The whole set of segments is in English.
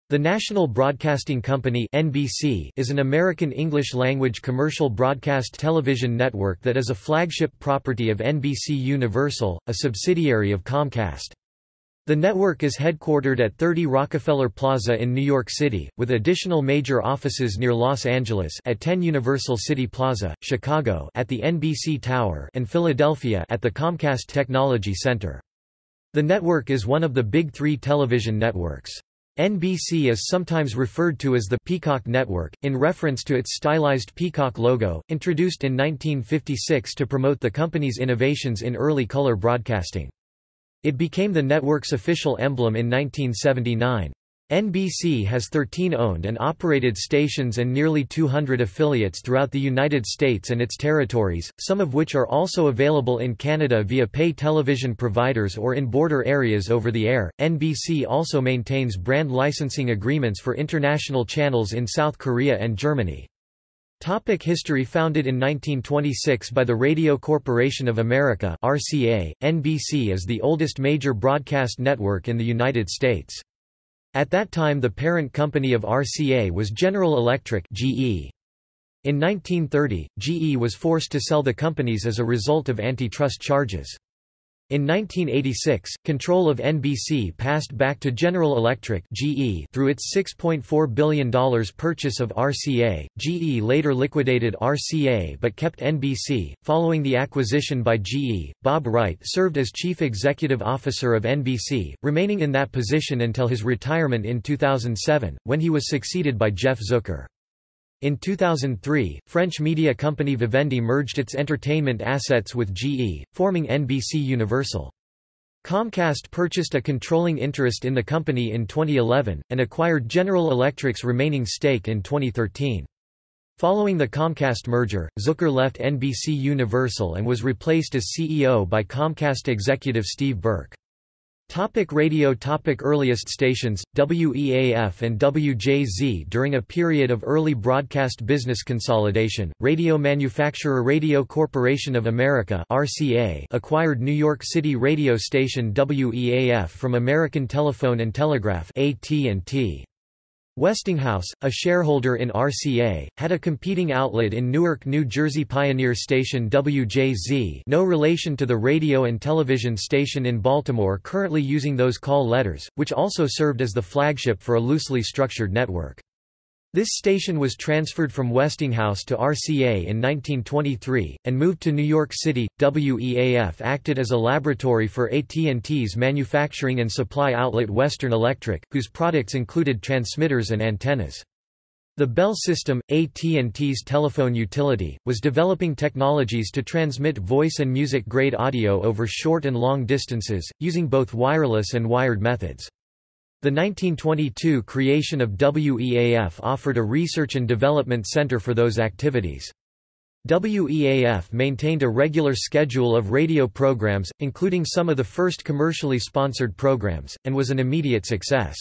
The National Broadcasting Company (NBC) is an American English-language commercial broadcast television network that is a flagship property of NBC Universal, a subsidiary of Comcast. The network is headquartered at 30 Rockefeller Plaza in New York City, with additional major offices near Los Angeles at 10 Universal City Plaza, Chicago at the NBC Tower, and Philadelphia at the Comcast Technology Center. The network is one of the Big Three television networks. NBC is sometimes referred to as the Peacock Network, in reference to its stylized peacock logo, introduced in 1956 to promote the company's innovations in early color broadcasting. It became the network's official emblem in 1979. NBC has 13 owned and operated stations and nearly 200 affiliates throughout the United States and its territories, some of which are also available in Canada via pay television providers or in border areas over the air. NBC also maintains brand licensing agreements for international channels in South Korea and Germany. History. Founded in 1926 by the Radio Corporation of America (RCA), NBC is the oldest major broadcast network in the United States. At that time the parent company of RCA was General Electric (GE). In 1930, GE was forced to sell the companies as a result of antitrust charges. In 1986, control of NBC passed back to General Electric (GE) through its $6.4 billion purchase of RCA. GE later liquidated RCA but kept NBC. Following the acquisition by GE, Bob Wright served as Chief Executive Officer of NBC, remaining in that position until his retirement in 2007, when he was succeeded by Jeff Zucker. In 2003, French media company Vivendi merged its entertainment assets with GE, forming NBC Universal. Comcast purchased a controlling interest in the company in 2011, and acquired General Electric's remaining stake in 2013. Following the Comcast merger, Zucker left NBC Universal and was replaced as CEO by Comcast executive Steve Burke. Radio. Earliest stations, WEAF and WJZ. During a period of early broadcast business consolidation, radio manufacturer Radio Corporation of America (RCA) acquired New York City radio station WEAF from American Telephone and Telegraph (AT&T). Westinghouse, a shareholder in RCA, had a competing outlet in Newark, New Jersey Pioneer station WJZ, no relation to the radio and television station in Baltimore currently using those call letters, which also served as the flagship for a loosely structured network. This station was transferred from Westinghouse to RCA in 1923, and moved to New York City. WEAF acted as a laboratory for AT&T's manufacturing and supply outlet Western Electric, whose products included transmitters and antennas. The Bell System, AT&T's telephone utility, was developing technologies to transmit voice and music-grade audio over short and long distances, using both wireless and wired methods. The 1922 creation of WEAF offered a research and development center for those activities. WEAF maintained a regular schedule of radio programs, including some of the first commercially sponsored programs, and was an immediate success.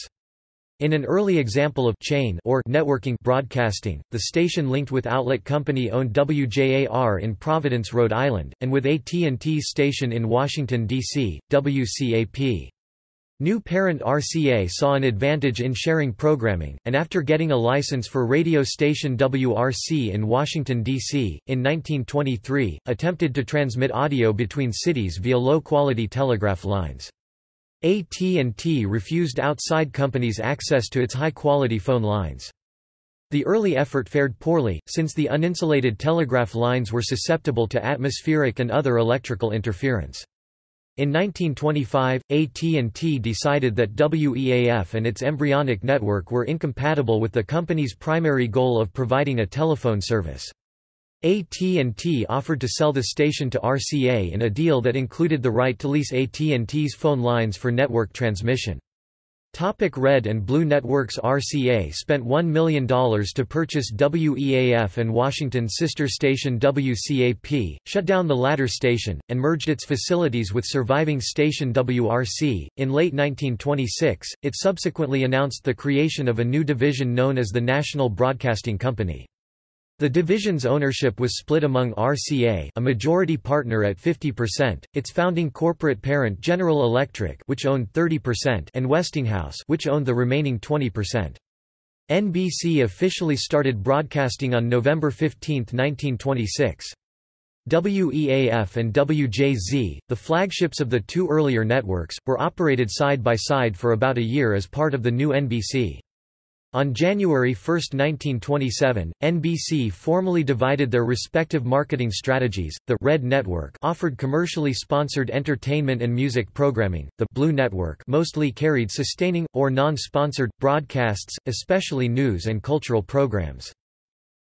In an early example of chain or networking broadcasting, the station linked with outlet company-owned WJAR in Providence, Rhode Island, and with AT&T's station in Washington, D.C., WCAP. New parent RCA saw an advantage in sharing programming, and after getting a license for radio station WRC in Washington, D.C., in 1923, attempted to transmit audio between cities via low-quality telegraph lines. AT&T refused outside companies access to its high-quality phone lines. The early effort fared poorly, since the uninsulated telegraph lines were susceptible to atmospheric and other electrical interference. In 1925, AT&T decided that WEAF and its embryonic network were incompatible with the company's primary goal of providing a telephone service. AT&T offered to sell the station to RCA in a deal that included the right to lease AT&T's phone lines for network transmission. Red and Blue Networks. RCA spent $1 million to purchase WEAF and Washington's sister station WCAP, shut down the latter station, and merged its facilities with surviving station WRC. In late 1926, it subsequently announced the creation of a new division known as the National Broadcasting Company. The division's ownership was split among RCA, a majority partner at 50%, its founding corporate parent General Electric, which owned 30%, and Westinghouse, which owned the remaining 20%. NBC officially started broadcasting on November 15, 1926. WEAF and WJZ, the flagships of the two earlier networks, were operated side by side for about a year as part of the new NBC. On January 1, 1927, NBC formally divided their respective marketing strategies. The Red Network offered commercially sponsored entertainment and music programming. The Blue Network mostly carried sustaining or non-sponsored broadcasts, especially news and cultural programs.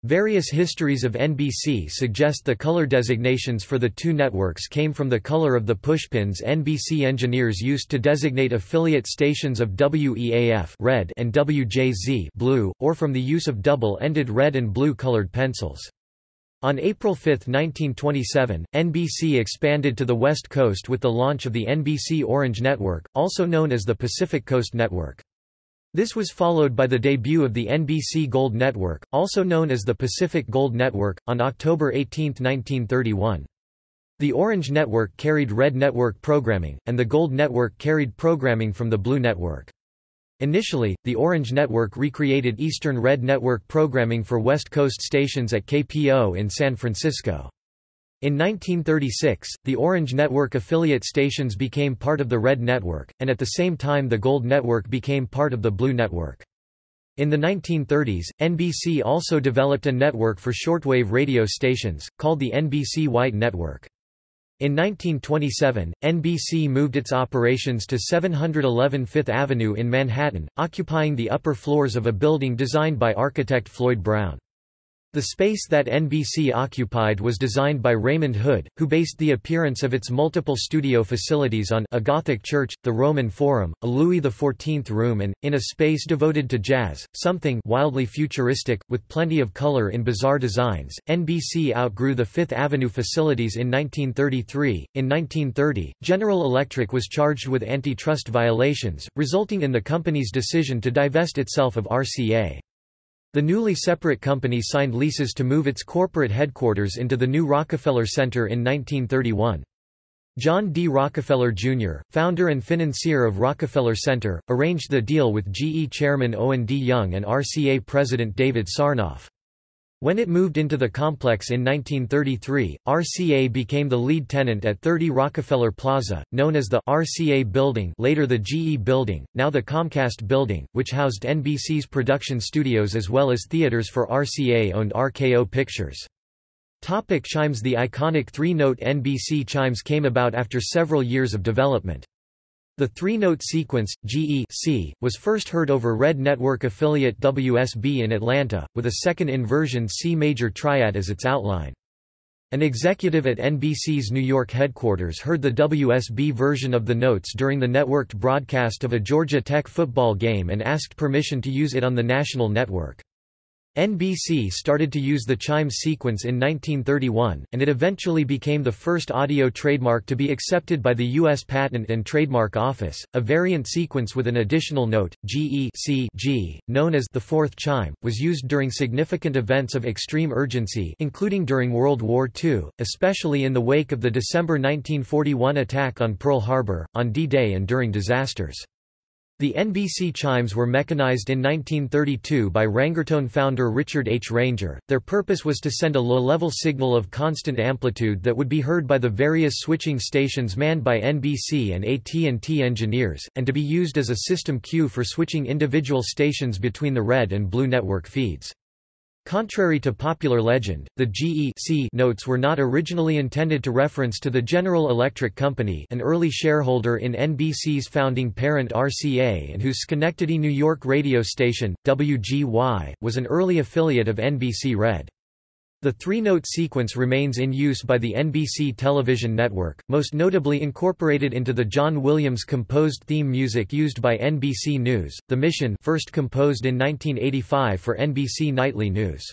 Various histories of NBC suggest the color designations for the two networks came from the color of the pushpins NBC engineers used to designate affiliate stations of WEAF red and WJZ blue, or from the use of double-ended red and blue colored pencils. On April 5, 1927, NBC expanded to the West Coast with the launch of the NBC Orange Network, also known as the Pacific Coast Network. This was followed by the debut of the NBC Gold Network, also known as the Pacific Gold Network, on October 18, 1931. The Orange Network carried Red Network programming, and the Gold Network carried programming from the Blue Network. Initially, the Orange Network recreated Eastern Red Network programming for West Coast stations at KPO in San Francisco. In 1936, the Orange Network affiliate stations became part of the Red Network, and at the same time the Gold Network became part of the Blue Network. In the 1930s, NBC also developed a network for shortwave radio stations, called the NBC White Network. In 1927, NBC moved its operations to 711 Fifth Avenue in Manhattan, occupying the upper floors of a building designed by architect Floyd Brown. The space that NBC occupied was designed by Raymond Hood, who based the appearance of its multiple studio facilities on a Gothic church, the Roman Forum, a Louis XIV room and, in a space devoted to jazz, something wildly futuristic, with plenty of color in bizarre designs. NBC outgrew the Fifth Avenue facilities in 1933. In 1930, General Electric was charged with antitrust violations, resulting in the company's decision to divest itself of RCA. The newly separate company signed leases to move its corporate headquarters into the new Rockefeller Center in 1931. John D. Rockefeller, Jr., founder and financier of Rockefeller Center, arranged the deal with GE chairman Owen D. Young and RCA president David Sarnoff. When it moved into the complex in 1933, RCA became the lead tenant at 30 Rockefeller Plaza, known as the RCA Building, later the GE Building, now the Comcast Building, which housed NBC's production studios as well as theaters for RCA-owned RKO Pictures. Chimes. The iconic three-note NBC chimes came about after several years of development. The three-note sequence, GE-C, was first heard over Red Network affiliate WSB in Atlanta, with a second inversion C major triad as its outline. An executive at NBC's New York headquarters heard the WSB version of the notes during the networked broadcast of a Georgia Tech football game and asked permission to use it on the national network. NBC started to use the chime sequence in 1931, and it eventually became the first audio trademark to be accepted by the U.S. Patent and Trademark Office. A variant sequence with an additional note, GE-C-G, known as the fourth chime, was used during significant events of extreme urgency, including during World War II, especially in the wake of the December 1941 attack on Pearl Harbor, on D-Day and during disasters. The NBC chimes were mechanized in 1932 by Rangertone founder Richard H. Ranger. Their purpose was to send a low-level signal of constant amplitude that would be heard by the various switching stations manned by NBC and AT&T engineers, and to be used as a system cue for switching individual stations between the Red and Blue network feeds. Contrary to popular legend, the GE-C notes were not originally intended to reference to the General Electric Company, an early shareholder in NBC's founding parent RCA and whose Schenectady, New York radio station, WGY, was an early affiliate of NBC Red. The three-note sequence remains in use by the NBC television network, most notably incorporated into the John Williams-composed theme music used by NBC News, The Mission, first composed in 1985 for NBC Nightly News.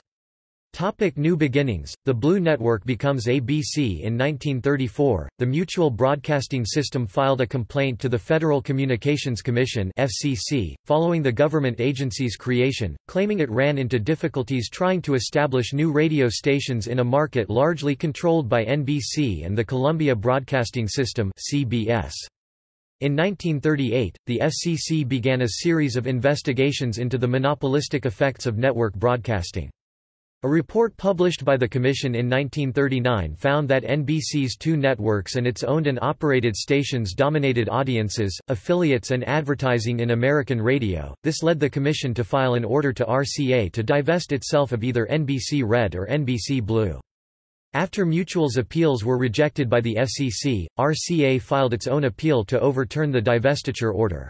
New beginnings. The Blue Network becomes ABC in 1934. The Mutual Broadcasting System filed a complaint to the Federal Communications Commission (FCC) following the government agency's creation, claiming it ran into difficulties trying to establish new radio stations in a market largely controlled by NBC and the Columbia Broadcasting System (CBS). In 1938, the FCC began a series of investigations into the monopolistic effects of network broadcasting. A report published by the Commission in 1939 found that NBC's two networks and its owned and operated stations dominated audiences, affiliates and advertising in American radio. This led the Commission to file an order to RCA to divest itself of either NBC Red or NBC Blue. After Mutual's appeals were rejected by the FCC, RCA filed its own appeal to overturn the divestiture order.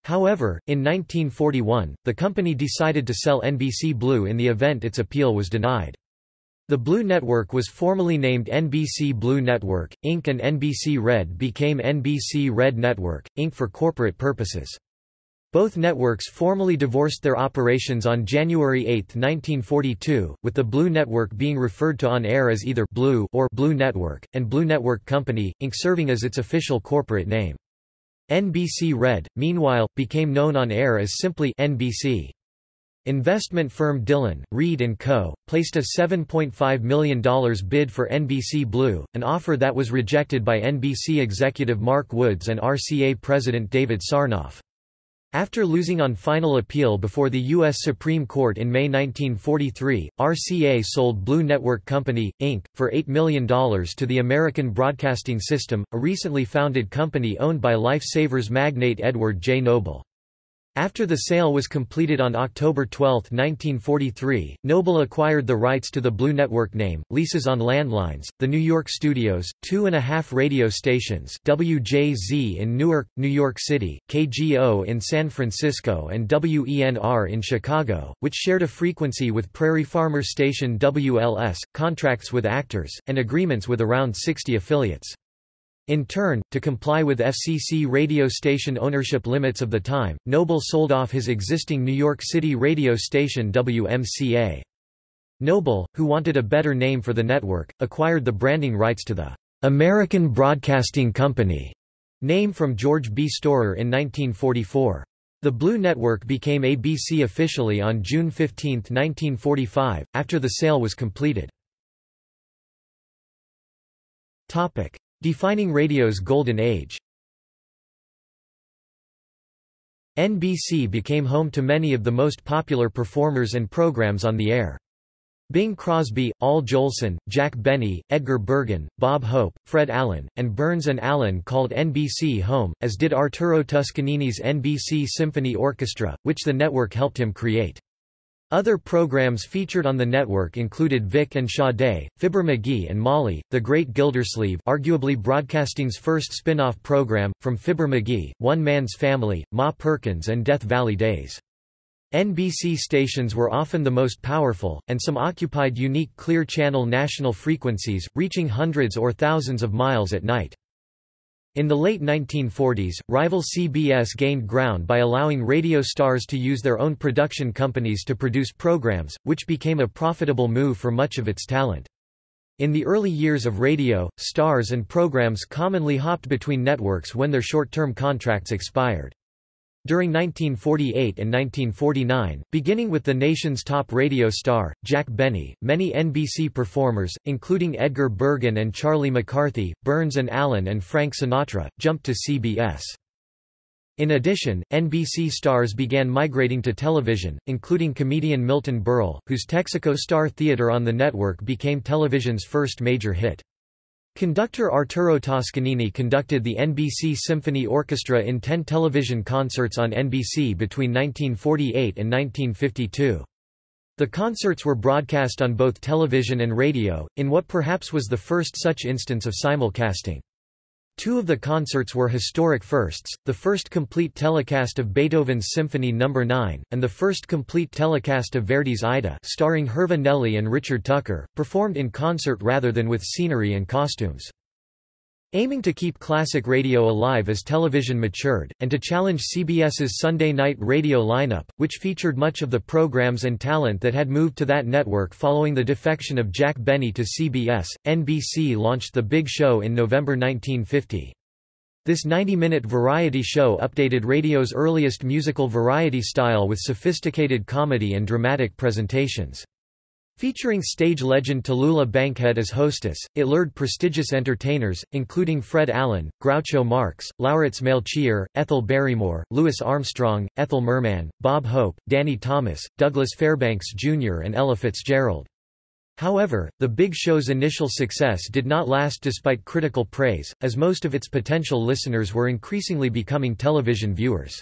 However, in 1941, the company decided to sell NBC Blue in the event its appeal was denied. The Blue Network was formally named NBC Blue Network, Inc. and NBC Red became NBC Red Network, Inc. for corporate purposes. Both networks formally divorced their operations on January 8, 1942, with the Blue Network being referred to on air as either Blue or Blue Network, and Blue Network Company, Inc. serving as its official corporate name. NBC Red, meanwhile, became known on air as simply NBC. Investment firm Dillon, Read & Co., placed a $7.5 million bid for NBC Blue, an offer that was rejected by NBC executive Mark Woods and RCA president David Sarnoff. After losing on final appeal before the U.S. Supreme Court in May 1943, RCA sold Blue Network Company, Inc., for $8 million to the American Broadcasting System, a recently founded company owned by Lifesavers magnate Edward J. Noble. After the sale was completed on October 12, 1943, Noble acquired the rights to the Blue Network name, leases on landlines, the New York studios, 2.5 radio stations WJZ in Newark, New York City, KGO in San Francisco and WENR in Chicago, which shared a frequency with Prairie Farmer station WLS, contracts with actors, and agreements with around 60 affiliates. In turn, to comply with FCC radio station ownership limits of the time, Noble sold off his existing New York City radio station WMCA. Noble, who wanted a better name for the network, acquired the branding rights to the American Broadcasting Company name from George B. Storer in 1944. The Blue Network became ABC officially on June 15, 1945, after the sale was completed. Defining radio's golden age. NBC became home to many of the most popular performers and programs on the air. Bing Crosby, Al Jolson, Jack Benny, Edgar Bergen, Bob Hope, Fred Allen, and Burns and Allen called NBC home, as did Arturo Toscanini's NBC Symphony Orchestra, which the network helped him create. Other programs featured on the network included Vic and Sade, Fibber McGee and Molly, The Great Gildersleeve, arguably broadcasting's first spin-off program, from Fibber McGee, One Man's Family, Ma Perkins and Death Valley Days. NBC stations were often the most powerful, and some occupied unique clear-channel national frequencies, reaching hundreds or thousands of miles at night. In the late 1940s, rival CBS gained ground by allowing radio stars to use their own production companies to produce programs, which became a profitable move for much of its talent. In the early years of radio, stars and programs commonly hopped between networks when their short-term contracts expired. During 1948 and 1949, beginning with the nation's top radio star, Jack Benny, many NBC performers, including Edgar Bergen and Charlie McCarthy, Burns and Allen and Frank Sinatra, jumped to CBS. In addition, NBC stars began migrating to television, including comedian Milton Berle, whose Texaco Star Theater on the network became television's first major hit. Conductor Arturo Toscanini conducted the NBC Symphony Orchestra in 10 television concerts on NBC between 1948 and 1952. The concerts were broadcast on both television and radio, in what perhaps was the first such instance of simulcasting. Two of the concerts were historic firsts, the first complete telecast of Beethoven's Symphony No. 9, and the first complete telecast of Verdi's Aida starring Herva Nelli and Richard Tucker, performed in concert rather than with scenery and costumes. Aiming to keep classic radio alive as television matured, and to challenge CBS's Sunday night radio lineup, which featured much of the programs and talent that had moved to that network following the defection of Jack Benny to CBS, NBC launched The Big Show in November 1950. This 90-minute variety show updated radio's earliest musical variety style with sophisticated comedy and dramatic presentations. Featuring stage legend Tallulah Bankhead as hostess, it lured prestigious entertainers, including Fred Allen, Groucho Marx, Lauritz Melchior, Ethel Barrymore, Louis Armstrong, Ethel Merman, Bob Hope, Danny Thomas, Douglas Fairbanks Jr. and Ella Fitzgerald. However, The Big Show's initial success did not last despite critical praise, as most of its potential listeners were increasingly becoming television viewers.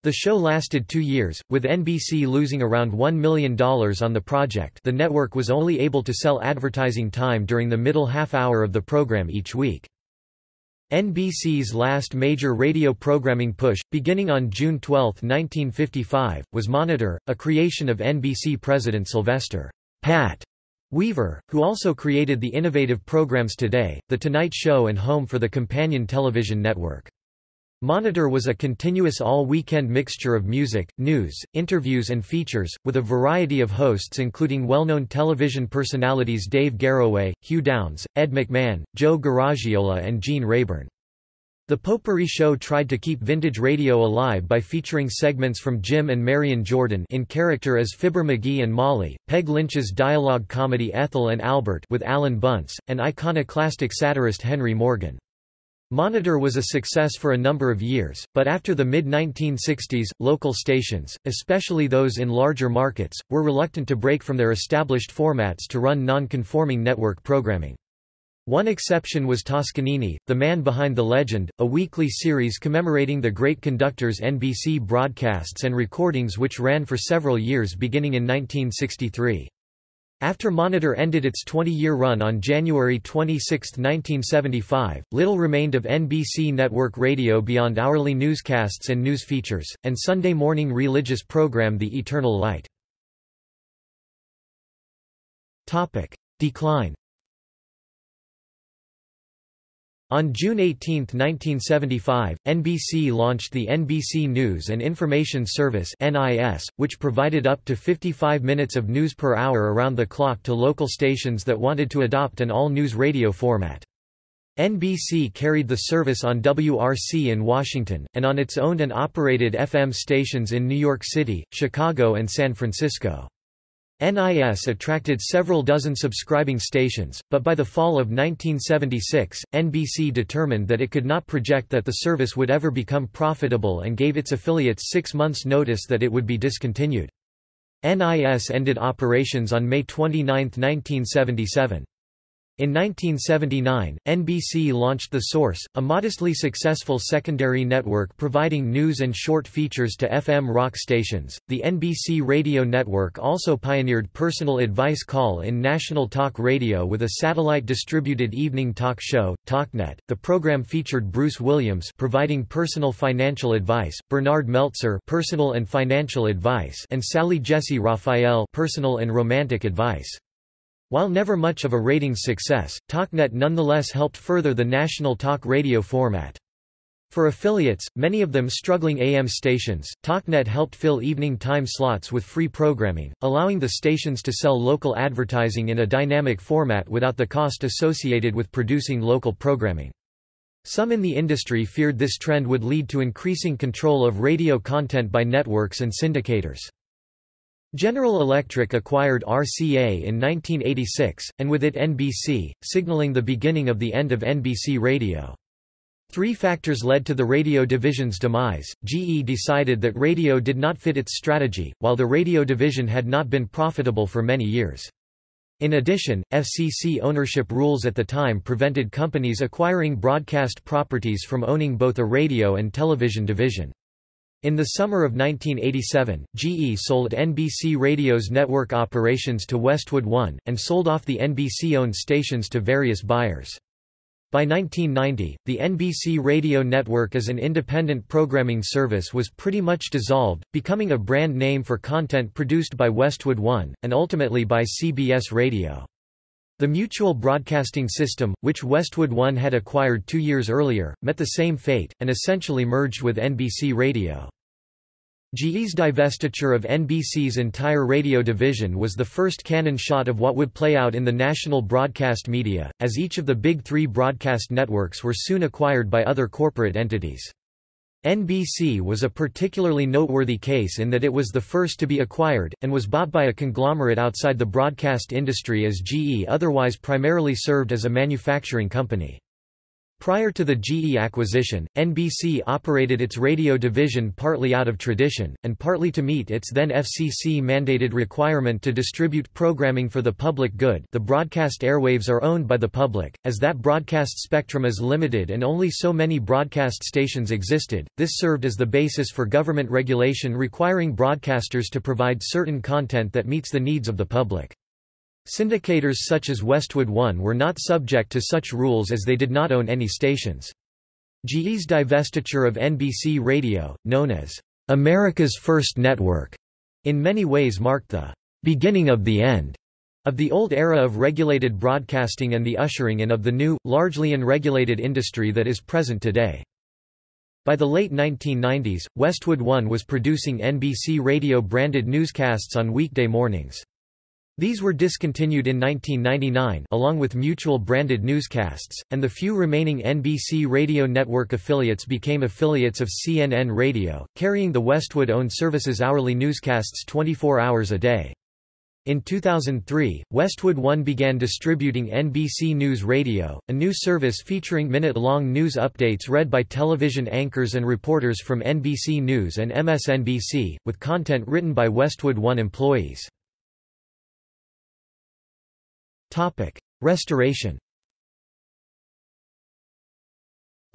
The show lasted 2 years, with NBC losing around $1 million on the project. The network was only able to sell advertising time during the middle half hour of the program each week. NBC's last major radio programming push, beginning on June 12, 1955, was Monitor, a creation of NBC president Sylvester "Pat" Weaver, who also created the innovative programs Today, The Tonight Show and Home for the companion television network. Monitor was a continuous all-weekend mixture of music, news, interviews and features, with a variety of hosts including well-known television personalities Dave Garroway, Hugh Downs, Ed McMahon, Joe Garagiola and Gene Rayburn. The Potpourri Show tried to keep vintage radio alive by featuring segments from Jim and Marion Jordan in character as Fibber McGee and Molly, Peg Lynch's dialogue comedy Ethel and Albert with Alan Bunce, and iconoclastic satirist Henry Morgan. Monitor was a success for a number of years, but after the mid-1960s, local stations, especially those in larger markets, were reluctant to break from their established formats to run non-conforming network programming. One exception was Toscanini, the man behind the legend, a weekly series commemorating the great conductor's NBC broadcasts and recordings which ran for several years beginning in 1963. After Monitor ended its 20-year run on January 26, 1975, little remained of NBC network radio beyond hourly newscasts and news features, and Sunday morning religious program The Eternal Light. Decline. On June 18, 1975, NBC launched the NBC News and Information Service (NIS), which provided up to 55 minutes of news per hour around the clock to local stations that wanted to adopt an all-news radio format. NBC carried the service on WRC in Washington, and on its owned and operated FM stations in New York City, Chicago and San Francisco. NIS attracted several dozen subscribing stations, but by the fall of 1976, NBC determined that it could not project that the service would ever become profitable and gave its affiliates 6 months' notice that it would be discontinued. NIS ended operations on May 29, 1977. In 1979, NBC launched The Source, a modestly successful secondary network providing news and short features to FM rock stations. The NBC radio network also pioneered personal advice call-in national talk radio with a satellite-distributed evening talk show, TalkNet. The program featured Bruce Williams providing personal financial advice, Bernard Meltzer personal and financial advice, and Sally Jessy Raphael personal and romantic advice. While never much of a ratings success, TalkNet nonetheless helped further the national talk radio format. For affiliates, many of them struggling AM stations, TalkNet helped fill evening time slots with free programming, allowing the stations to sell local advertising in a dynamic format without the cost associated with producing local programming. Some in the industry feared this trend would lead to increasing control of radio content by networks and syndicators. General Electric acquired RCA in 1986, and with it NBC, signaling the beginning of the end of NBC Radio. 3 factors led to the radio division's demise. GE decided that radio did not fit its strategy, while the radio division had not been profitable for many years. In addition, FCC ownership rules at the time prevented companies acquiring broadcast properties from owning both a radio and television division. In the summer of 1987, GE sold NBC Radio's network operations to Westwood One, and sold off the NBC-owned stations to various buyers. By 1990, the NBC Radio Network as an independent programming service was pretty much dissolved, becoming a brand name for content produced by Westwood One, and ultimately by CBS Radio. The Mutual Broadcasting System, which Westwood One had acquired 2 years earlier, met the same fate, and essentially merged with NBC Radio. GE's divestiture of NBC's entire radio division was the first cannon shot of what would play out in the national broadcast media, as each of the big three broadcast networks were soon acquired by other corporate entities. NBC was a particularly noteworthy case in that it was the first to be acquired, and was bought by a conglomerate outside the broadcast industry, as GE otherwise primarily served as a manufacturing company. Prior to the GE acquisition, NBC operated its radio division partly out of tradition, and partly to meet its then FCC-mandated requirement to distribute programming for the public good. The broadcast airwaves are owned by the public, as that broadcast spectrum is limited and only so many broadcast stations existed. This served as the basis for government regulation requiring broadcasters to provide certain content that meets the needs of the public. Syndicators such as Westwood One were not subject to such rules as they did not own any stations. GE's divestiture of NBC Radio, known as America's First Network, in many ways marked the beginning of the end of the old era of regulated broadcasting and the ushering in of the new, largely unregulated industry that is present today. By the late 1990s, Westwood One was producing NBC Radio-branded newscasts on weekday mornings. These were discontinued in 1999 along with Mutual-branded newscasts, and the few remaining NBC Radio Network affiliates became affiliates of CNN Radio, carrying the Westwood-owned service's hourly newscasts 24 hours a day. In 2003, Westwood One began distributing NBC News Radio, a new service featuring minute-long news updates read by television anchors and reporters from NBC News and MSNBC, with content written by Westwood One employees. Restoration.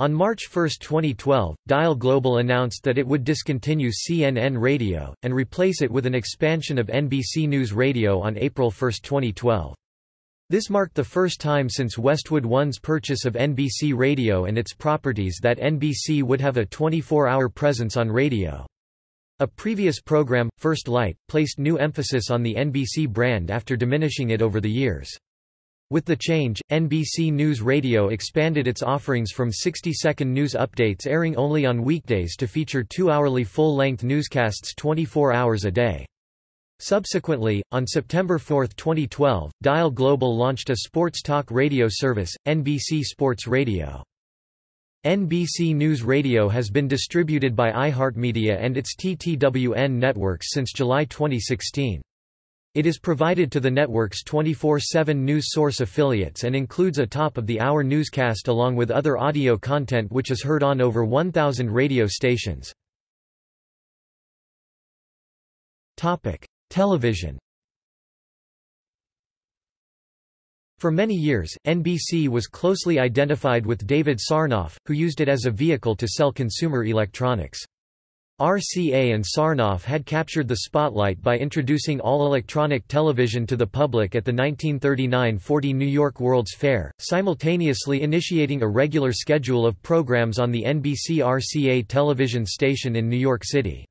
On March 1, 2012, Dial Global announced that it would discontinue CNN Radio, and replace it with an expansion of NBC News Radio on April 1, 2012. This marked the first time since Westwood One's purchase of NBC Radio and its properties that NBC would have a 24-hour presence on radio. A previous program, First Light, placed new emphasis on the NBC brand after diminishing it over the years. With the change, NBC News Radio expanded its offerings from 60-second news updates airing only on weekdays to feature 2 hourly full-length newscasts 24 hours a day. Subsequently, on September 4, 2012, Dial Global launched a sports talk radio service, NBC Sports Radio. NBC News Radio has been distributed by iHeartMedia and its TTWN networks since July 2016. It is provided to the network's 24/7 news source affiliates and includes a top-of-the-hour newscast along with other audio content which is heard on over 1,000 radio stations. Television. For many years, NBC was closely identified with David Sarnoff, who used it as a vehicle to sell consumer electronics. RCA and Sarnoff had captured the spotlight by introducing all-electronic television to the public at the 1939-40 New York World's Fair, simultaneously initiating a regular schedule of programs on the NBC-RCA television station in New York City.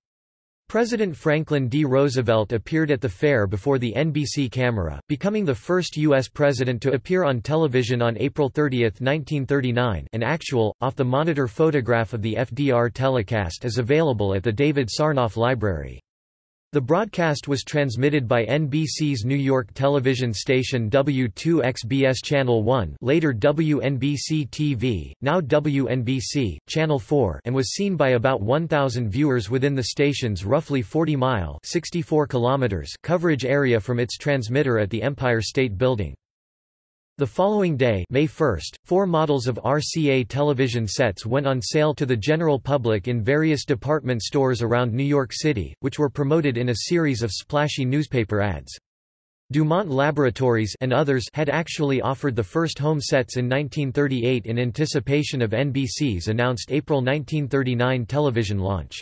President Franklin D. Roosevelt appeared at the fair before the NBC camera, becoming the first U.S. president to appear on television on April 30, 1939. An actual, off-the-monitor photograph of the FDR telecast is available at the David Sarnoff Library. The broadcast was transmitted by NBC's New York television station W2XBS Channel 1, later WNBC-TV, now WNBC, Channel 4, and was seen by about 1,000 viewers within the station's roughly 40-mile (64 kilometers) coverage area from its transmitter at the Empire State Building. The following day, May 1, 4 models of RCA television sets went on sale to the general public in various department stores around New York City, which were promoted in a series of splashy newspaper ads. Dumont Laboratories and others had actually offered the first home sets in 1938 in anticipation of NBC's announced April 1939 television launch.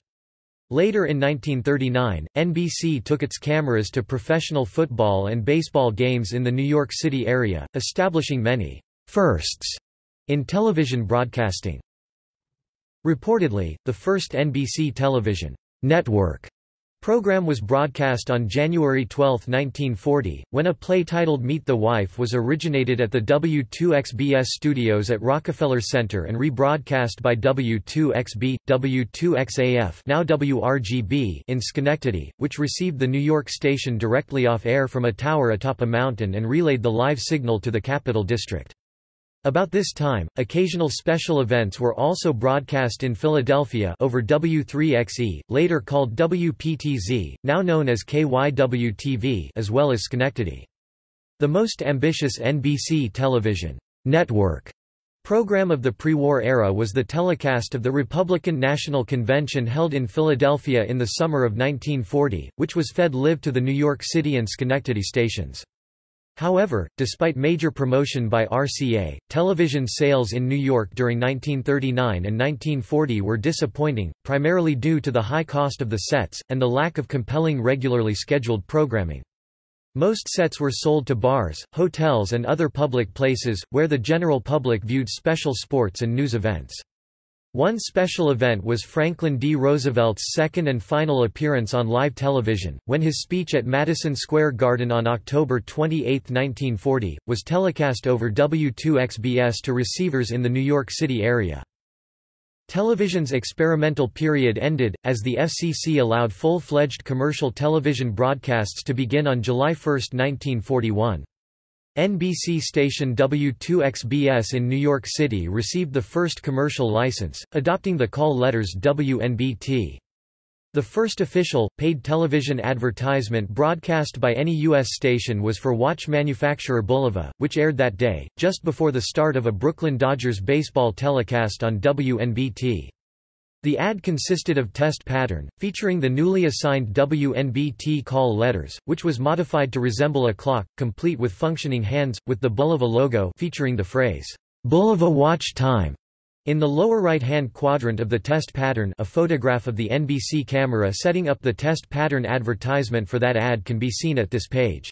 Later in 1939, NBC took its cameras to professional football and baseball games in the New York City area, establishing many firsts in television broadcasting. Reportedly, the first NBC television network program was broadcast on January 12, 1940, when a play titled Meet the Wife was originated at the W2XBS studios at Rockefeller Center and rebroadcast by W2XB, W2XAF now WRGB in Schenectady, which received the New York station directly off air from a tower atop a mountain and relayed the live signal to the Capital District. About this time, occasional special events were also broadcast in Philadelphia over W3XE, later called WPTZ, now known as KYW-TV, as well as Schenectady. The most ambitious NBC television network program of the pre-war era was the telecast of the Republican National Convention held in Philadelphia in the summer of 1940, which was fed live to the New York City and Schenectady stations. However, despite major promotion by RCA, television sales in New York during 1939 and 1940 were disappointing, primarily due to the high cost of the sets, and the lack of compelling regularly scheduled programming. Most sets were sold to bars, hotels and other public places, where the general public viewed special sports and news events. One special event was Franklin D. Roosevelt's second and final appearance on live television, when his speech at Madison Square Garden on October 28, 1940, was telecast over W2XBS to receivers in the New York City area. Television's experimental period ended, as the FCC allowed full-fledged commercial television broadcasts to begin on July 1, 1941. NBC station W2XBS in New York City received the first commercial license, adopting the call letters WNBT. The first official, paid television advertisement broadcast by any U.S. station was for watch manufacturer Bulova, which aired that day, just before the start of a Brooklyn Dodgers baseball telecast on WNBT. The ad consisted of test pattern, featuring the newly assigned WNBT call letters, which was modified to resemble a clock, complete with functioning hands, with the Bulova logo featuring the phrase, "Bulova Watch Time." In the lower right-hand quadrant of the test pattern, a photograph of the NBC camera setting up the test pattern advertisement for that ad can be seen at this page.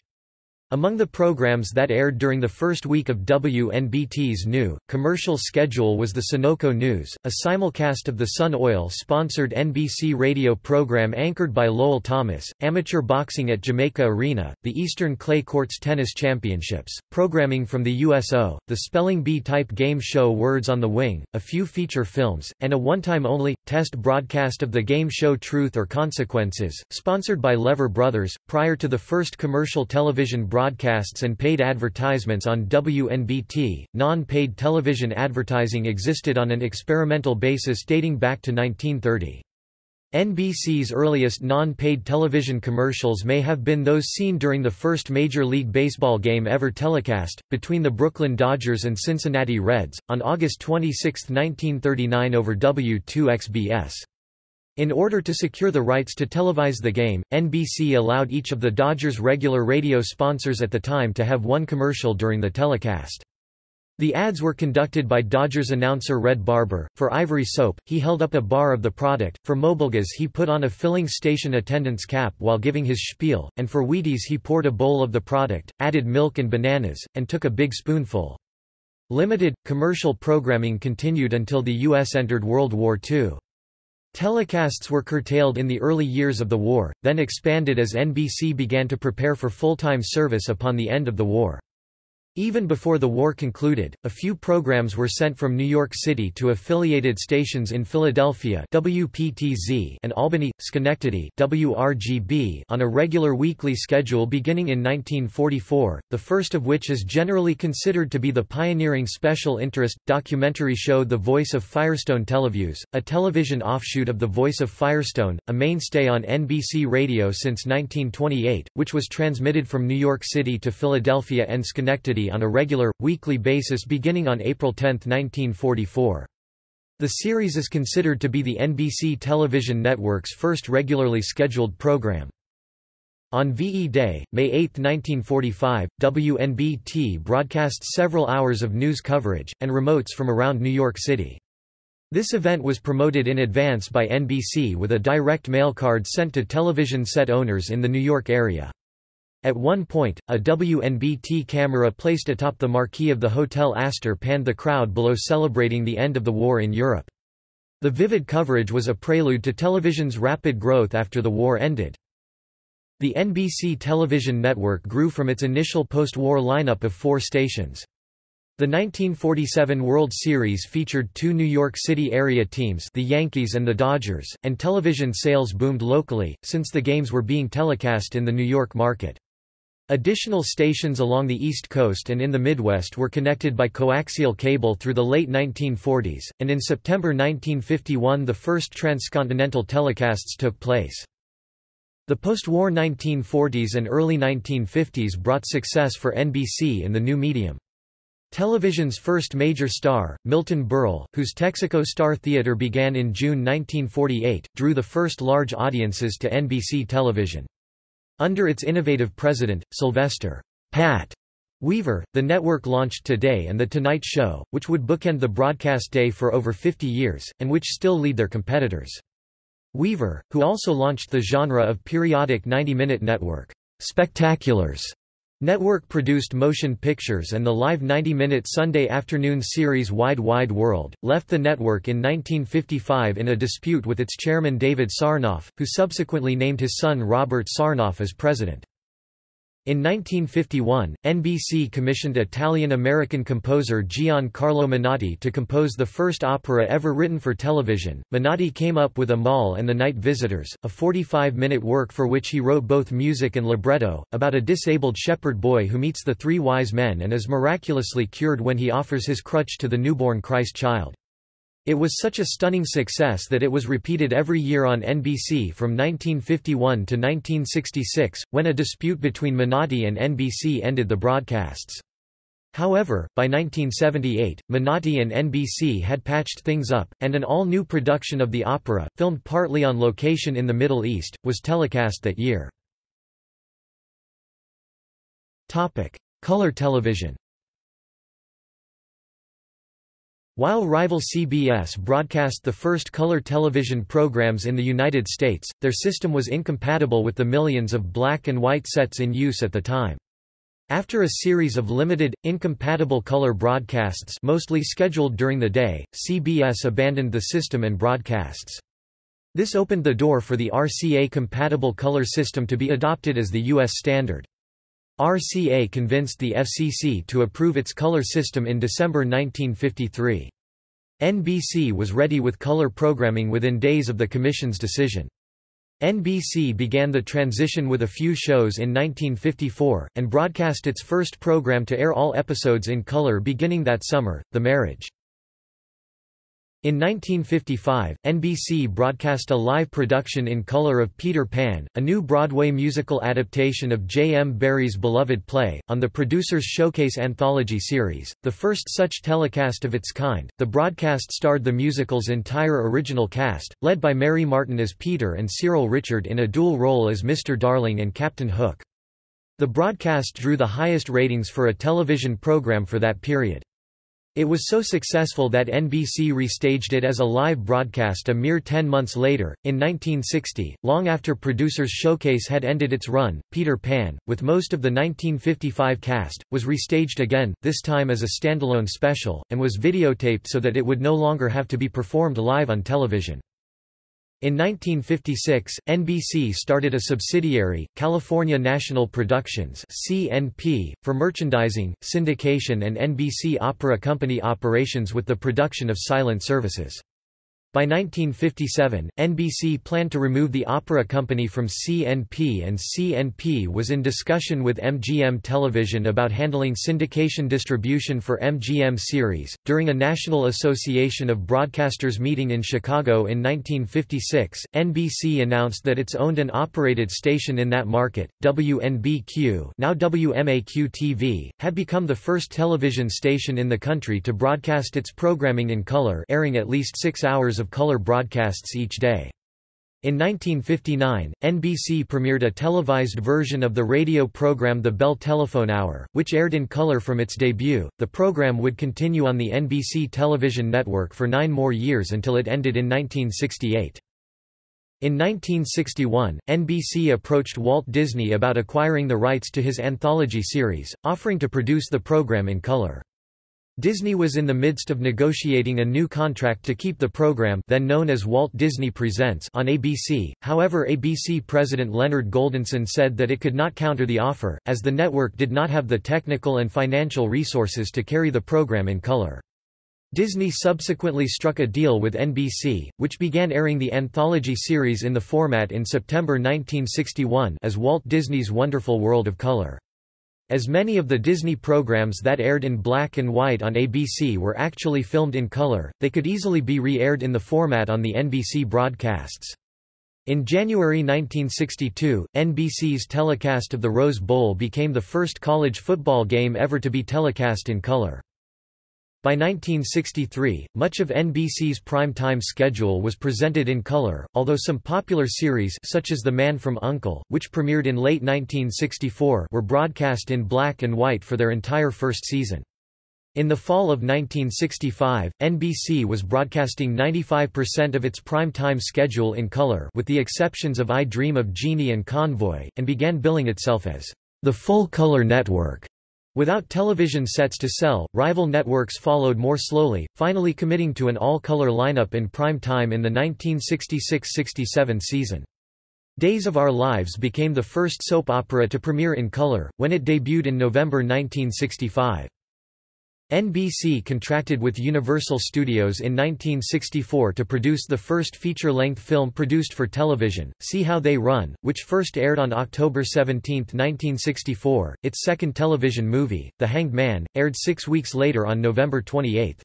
Among the programs that aired during the first week of WNBT's new, commercial schedule was the Sunoco News, a simulcast of the Sun Oil-sponsored NBC radio program anchored by Lowell Thomas, amateur boxing at Jamaica Arena, the Eastern Clay Courts Tennis Championships, programming from the USO, the spelling bee-type game show Words on the Wing, a few feature films, and a one-time-only, test broadcast of the game show Truth or Consequences, sponsored by Lever Brothers. Prior to the first commercial television broadcasts and paid advertisements on WNBT, non-paid television advertising existed on an experimental basis dating back to 1930. NBC's earliest non-paid television commercials may have been those seen during the first Major League Baseball game ever telecast, between the Brooklyn Dodgers and Cincinnati Reds, on August 26, 1939 over W2XBS. In order to secure the rights to televise the game, NBC allowed each of the Dodgers' regular radio sponsors at the time to have one commercial during the telecast. The ads were conducted by Dodgers announcer Red Barber. For Ivory Soap, he held up a bar of the product, for Mobilgas he put on a filling station attendant's cap while giving his spiel, and for Wheaties he poured a bowl of the product, added milk and bananas, and took a big spoonful. Limited, commercial programming continued until the U.S. entered World War II. Telecasts were curtailed in the early years of the war, then expanded as NBC began to prepare for full-time service upon the end of the war. Even before the war concluded, a few programs were sent from New York City to affiliated stations in Philadelphia WPTZ and Albany, Schenectady WRGB on a regular weekly schedule beginning in 1944, the first of which is generally considered to be the pioneering special interest, documentary show The Voice of Firestone Televiews, a television offshoot of The Voice of Firestone, a mainstay on NBC Radio since 1928, which was transmitted from New York City to Philadelphia and Schenectady on a regular, weekly basis beginning on April 10, 1944. The series is considered to be the NBC television network's first regularly scheduled program. On VE Day, May 8, 1945, WNBT broadcast several hours of news coverage, and remotes from around New York City. This event was promoted in advance by NBC with a direct mail card sent to television set owners in the New York area. At one point, a WNBT camera placed atop the marquee of the Hotel Astor panned the crowd below celebrating the end of the war in Europe. The vivid coverage was a prelude to television's rapid growth after the war ended. The NBC television network grew from its initial post-war lineup of 4 stations. The 1947 World Series featured 2 New York City area teams, the Yankees and the Dodgers, and television sales boomed locally, since the games were being telecast in the New York market. Additional stations along the East Coast and in the Midwest were connected by coaxial cable through the late 1940s, and in September 1951 the first transcontinental telecasts took place. The post-war 1940s and early 1950s brought success for NBC in the new medium. Television's first major star, Milton Berle, whose Texaco Star Theater began in June 1948, drew the first large audiences to NBC television. Under its innovative president, Sylvester "Pat" Weaver, the network launched Today and The Tonight Show, which would bookend the broadcast day for over 50 years, and which still lead their competitors. Weaver, who also launched the genre of periodic 90-minute network, Spectaculars, network-produced motion pictures and the live 90-minute Sunday afternoon series Wide Wide World, left the network in 1955 in a dispute with its chairman David Sarnoff, who subsequently named his son Robert Sarnoff as president. In 1951, NBC commissioned Italian-American composer Giancarlo Menotti to compose the first opera ever written for television. Menotti came up with Amal and the Night Visitors, a 45-minute work for which he wrote both music and libretto, about a disabled shepherd boy who meets the 3 wise men and is miraculously cured when he offers his crutch to the newborn Christ child. It was such a stunning success that it was repeated every year on NBC from 1951 to 1966, when a dispute between Menotti and NBC ended the broadcasts. However, by 1978, Menotti and NBC had patched things up, and an all-new production of the opera, filmed partly on location in the Middle East, was telecast that year. Color television. While rival CBS broadcast the first color television programs in the United States, their system was incompatible with the millions of black and white sets in use at the time. After a series of limited, incompatible color broadcasts mostly scheduled during the day, CBS abandoned the system and broadcasts. This opened the door for the RCA-compatible color system to be adopted as the U.S. standard. RCA convinced the FCC to approve its color system in December 1953. NBC was ready with color programming within days of the Commission's decision. NBC began the transition with a few shows in 1954, and broadcast its first program to air all episodes in color beginning that summer, The Marriage. In 1955, NBC broadcast a live production in color of Peter Pan, a new Broadway musical adaptation of J. M. Barrie's beloved play, on the Producers Showcase anthology series, the first such telecast of its kind. The broadcast starred the musical's entire original cast, led by Mary Martin as Peter and Cyril Ritchard in a dual role as Mr. Darling and Captain Hook. The broadcast drew the highest ratings for a television program for that period. It was so successful that NBC restaged it as a live broadcast a mere 10 months later, in 1960, long after Producers Showcase had ended its run. Peter Pan, with most of the 1955 cast, was restaged again, this time as a standalone special, and was videotaped so that it would no longer have to be performed live on television. In 1956, NBC started a subsidiary, California National Productions (CNP), for merchandising, syndication and NBC Opera Company operations with the production of silent services. By 1957, NBC planned to remove the opera company from CNP, and CNP was in discussion with MGM Television about handling syndication distribution for MGM series. During a National Association of Broadcasters meeting in Chicago in 1956, NBC announced that its owned and operated station in that market, WNBQ, now WMAQ-TV, had become the first television station in the country to broadcast its programming in color, airing at least 6 hours of color broadcasts each day. In 1959, NBC premiered a televised version of the radio program The Bell Telephone Hour, which aired in color from its debut. The program would continue on the NBC television network for 9 more years until it ended in 1968. In 1961, NBC approached Walt Disney about acquiring the rights to his anthology series, offering to produce the program in color. Disney was in the midst of negotiating a new contract to keep the program, then known as Walt Disney Presents, on ABC. However, ABC president Leonard Goldenson said that it could not counter the offer, as the network did not have the technical and financial resources to carry the program in color. Disney subsequently struck a deal with NBC, which began airing the anthology series in the format in September 1961 as Walt Disney's Wonderful World of Color. As many of the Disney programs that aired in black and white on ABC were actually filmed in color, they could easily be re-aired in the format on the NBC broadcasts. In January 1962, NBC's telecast of the Rose Bowl became the first college football game ever to be telecast in color. By 1963, much of NBC's prime-time schedule was presented in color, although some popular series such as The Man from U.N.C.L.E., which premiered in late 1964, were broadcast in black and white for their entire first season. In the fall of 1965, NBC was broadcasting 95% of its prime-time schedule in color with the exceptions of I Dream of Jeannie and Convoy, and began billing itself as the full-color network. Without television sets to sell, rival networks followed more slowly, finally committing to an all-color lineup in prime time in the 1966–67 season. Days of Our Lives became the first soap opera to premiere in color, when it debuted in November 1965. NBC contracted with Universal Studios in 1964 to produce the first feature-length film produced for television, See How They Run, which first aired on October 17, 1964. Its second television movie, The Hanged Man, aired 6 weeks later on November 28.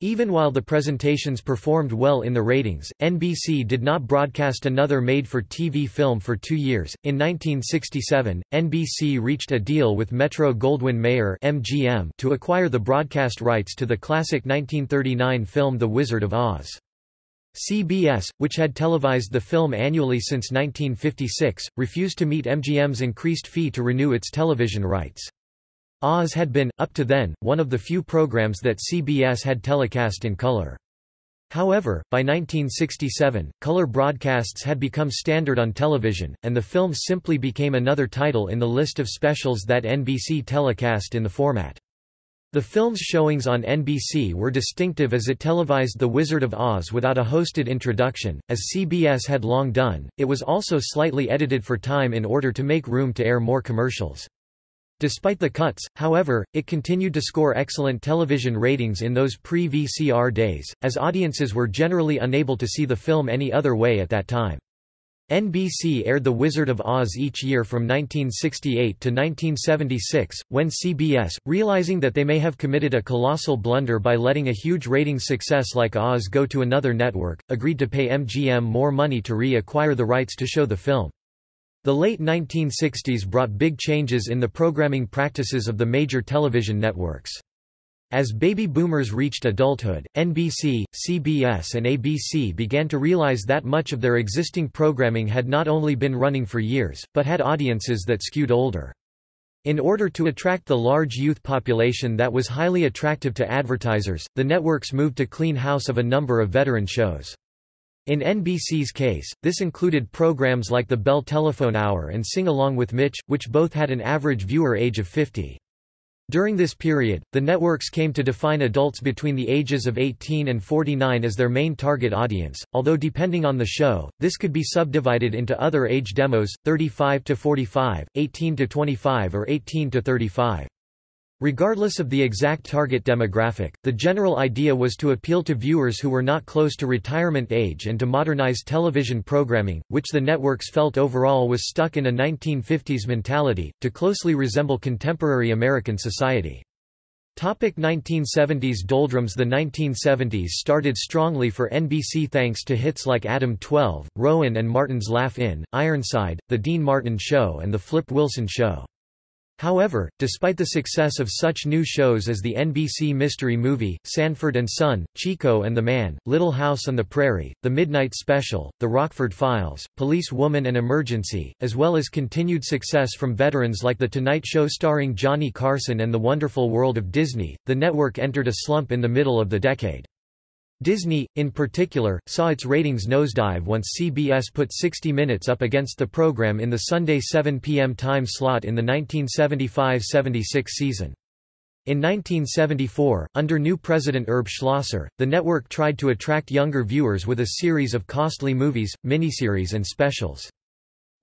Even while the presentations performed well in the ratings, NBC did not broadcast another made-for-TV film for 2 years. In 1967, NBC reached a deal with Metro-Goldwyn-Mayer (MGM) to acquire the broadcast rights to the classic 1939 film The Wizard of Oz. CBS, which had televised the film annually since 1956, refused to meet MGM's increased fee to renew its television rights. Oz had been, up to then, one of the few programs that CBS had telecast in color. However, by 1967, color broadcasts had become standard on television, and the film simply became another title in the list of specials that NBC telecast in the format. The film's showings on NBC were distinctive as it televised The Wizard of Oz without a hosted introduction, as CBS had long done. It was also slightly edited for time in order to make room to air more commercials. Despite the cuts, however, it continued to score excellent television ratings in those pre-VCR days, as audiences were generally unable to see the film any other way at that time. NBC aired The Wizard of Oz each year from 1968 to 1976, when CBS, realizing that they may have committed a colossal blunder by letting a huge ratings success like Oz go to another network, agreed to pay MGM more money to re-acquire the rights to show the film. The late 1960s brought big changes in the programming practices of the major television networks. As baby boomers reached adulthood, NBC, CBS and ABC began to realize that much of their existing programming had not only been running for years, but had audiences that skewed older. In order to attract the large youth population that was highly attractive to advertisers, the networks moved to clean house of a number of veteran shows. In NBC's case, this included programs like The Bell Telephone Hour and Sing Along with Mitch, which both had an average viewer age of 50. During this period, the networks came to define adults between the ages of 18 and 49 as their main target audience, although depending on the show, this could be subdivided into other age demos, 35 to 45, 18 to 25 or 18 to 35. Regardless of the exact target demographic, the general idea was to appeal to viewers who were not close to retirement age and to modernize television programming, which the networks felt overall was stuck in a 1950s mentality, to closely resemble contemporary American society. 1970s doldrums. The 1970s started strongly for NBC thanks to hits like Adam 12, Rowan and Martin's Laugh-In, Ironside, The Dean Martin Show and The Flip Wilson Show. However, despite the success of such new shows as the NBC Mystery Movie, Sanford and Son, Chico and the Man, Little House on the Prairie, The Midnight Special, The Rockford Files, Police Woman and Emergency, as well as continued success from veterans like The Tonight Show starring Johnny Carson and The Wonderful World of Disney, the network entered a slump in the middle of the decade. Disney, in particular, saw its ratings nosedive once CBS put 60 Minutes up against the program in the Sunday 7 p.m. time slot in the 1975–76 season. In 1974, under new president Herb Schlosser, the network tried to attract younger viewers with a series of costly movies, miniseries and specials.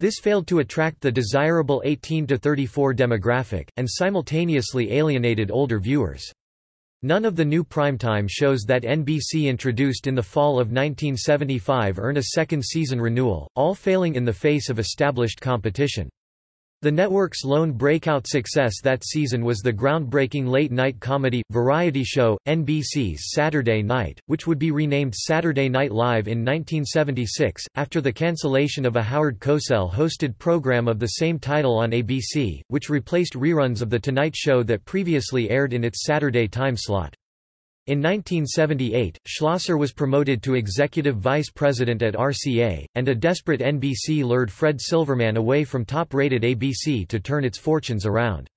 This failed to attract the desirable 18 to 34 demographic, and simultaneously alienated older viewers. None of the new primetime shows that NBC introduced in the fall of 1975 earned a second season renewal, all failing in the face of established competition. The network's lone breakout success that season was the groundbreaking late-night comedy, variety show, NBC's Saturday Night, which would be renamed Saturday Night Live in 1976, after the cancellation of a Howard Cosell-hosted program of the same title on ABC, which replaced reruns of The Tonight Show that previously aired in its Saturday time slot. In 1978, Schlosser was promoted to executive vice president at RCA, and a desperate NBC lured Fred Silverman away from top-rated ABC to turn its fortunes around.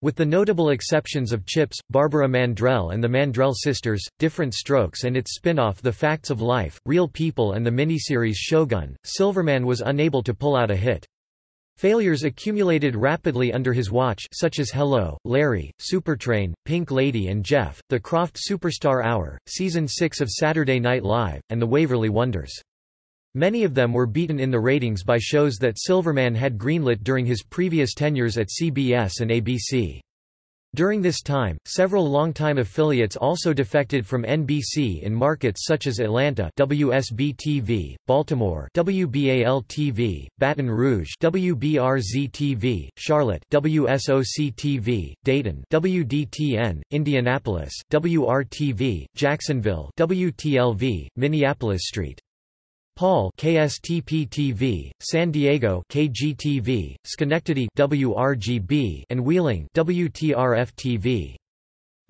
With the notable exceptions of Chips, Barbara Mandrell and the Mandrell Sisters, Different Strokes and its spin-off The Facts of Life, Real People and the miniseries Shogun, Silverman was unable to pull out a hit. Failures accumulated rapidly under his watch, such as Hello, Larry, Supertrain, Pink Lady and Jeff, The Croft Superstar Hour, Season 6 of Saturday Night Live, and The Waverly Wonders. Many of them were beaten in the ratings by shows that Silverman had greenlit during his previous tenures at CBS and ABC. During this time, several longtime affiliates also defected from NBC in markets such as Atlanta WSB-TV, Baltimore WBAL-TV, Baton Rouge WBRZ-TV, Charlotte WSOC-TV, Dayton WDTN, Indianapolis WRTV, Jacksonville WTLV, Minneapolis St. Paul KSTP-TV, San Diego KGTV, Schenectady WRGB, and Wheeling WTRF-TV.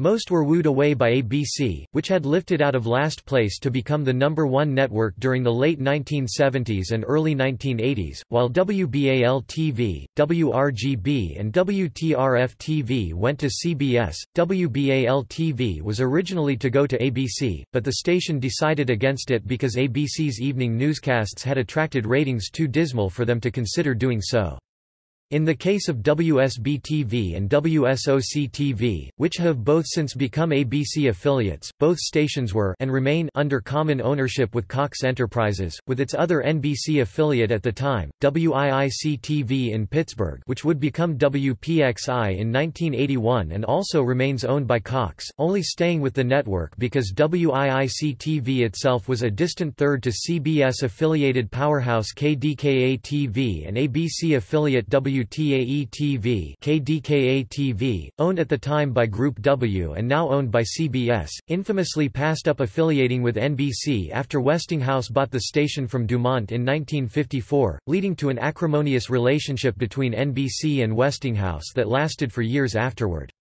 Most were wooed away by ABC, which had lifted out of last place to become the #1 network during the late 1970s and early 1980s, while WBAL-TV, WRGB and WTRF-TV went to CBS. WBAL-TV was originally to go to ABC, but the station decided against it because ABC's evening newscasts had attracted ratings too dismal for them to consider doing so. In the case of WSB-TV and WSOC-TV, which have both since become ABC affiliates, both stations were and remain under common ownership with Cox Enterprises, with its other NBC affiliate at the time, WIIC-TV in Pittsburgh, which would become WPXI in 1981 and also remains owned by Cox, only staying with the network because WIIC-TV itself was a distant third to CBS-affiliated powerhouse KDKA-TV and ABC affiliate WTAE-TV, KDKA-TV, owned at the time by Group W and now owned by CBS, infamously passed up affiliating with NBC after Westinghouse bought the station from Dumont in 1954, leading to an acrimonious relationship between NBC and Westinghouse that lasted for years afterward.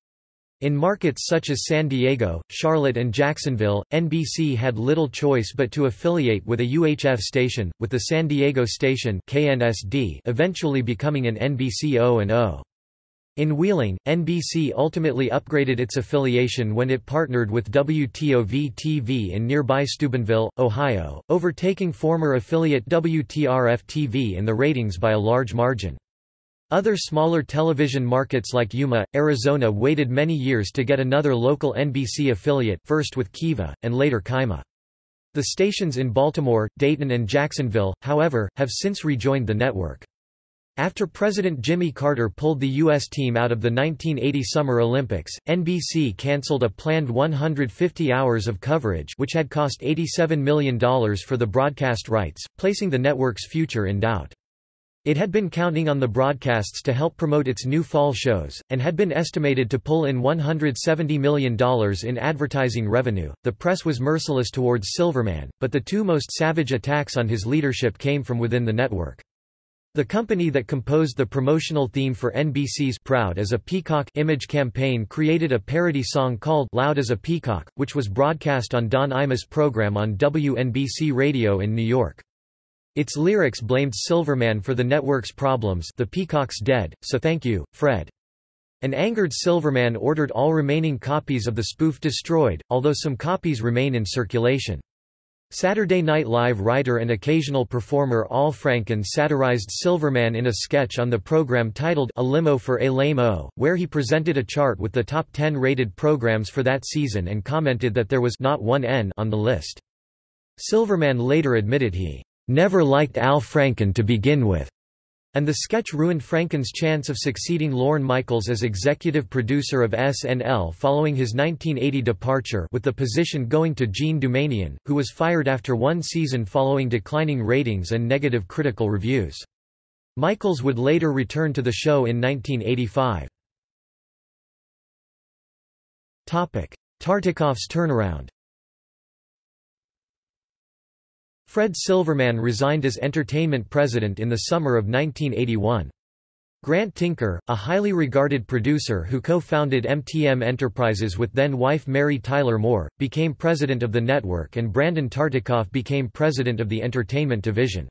In markets such as San Diego, Charlotte and Jacksonville, NBC had little choice but to affiliate with a UHF station, with the San Diego station KNSD eventually becoming an NBC O&O. In Wheeling, NBC ultimately upgraded its affiliation when it partnered with WTOV-TV in nearby Steubenville, Ohio, overtaking former affiliate WTRF-TV in the ratings by a large margin. Other smaller television markets like Yuma, Arizona waited many years to get another local NBC affiliate, first with Kiva, and later Kima. The stations in Baltimore, Dayton and Jacksonville, however, have since rejoined the network. After President Jimmy Carter pulled the U.S. team out of the 1980 Summer Olympics, NBC canceled a planned 150 hours of coverage which had cost $87 million for the broadcast rights, placing the network's future in doubt. It had been counting on the broadcasts to help promote its new fall shows, and had been estimated to pull in $170 million in advertising revenue. The press was merciless towards Silverman, but the two most savage attacks on his leadership came from within the network. The company that composed the promotional theme for NBC's Proud as a Peacock image campaign created a parody song called Loud as a Peacock, which was broadcast on Don Imus' program on WNBC Radio in New York. Its lyrics blamed Silverman for the network's problems. The peacock's dead, so thank you, Fred. An angered Silverman ordered all remaining copies of the spoof destroyed, although some copies remain in circulation. Saturday Night Live writer and occasional performer Al Franken satirized Silverman in a sketch on the program titled A Limo for a Lame-O, where he presented a chart with the top 10 rated programs for that season and commented that there was not one N on the list. Silverman later admitted he never liked Al Franken to begin with, and the sketch ruined Franken's chance of succeeding Lorne Michaels as executive producer of SNL following his 1980 departure, with the position going to Jean Doumanian, who was fired after one season following declining ratings and negative critical reviews. Michaels would later return to the show in 1985. Tartikoff's turnaround. Fred Silverman resigned as entertainment president in the summer of 1981. Grant Tinker, a highly regarded producer who co-founded MTM Enterprises with then-wife Mary Tyler Moore, became president of the network, and Brandon Tartikoff became president of the entertainment division.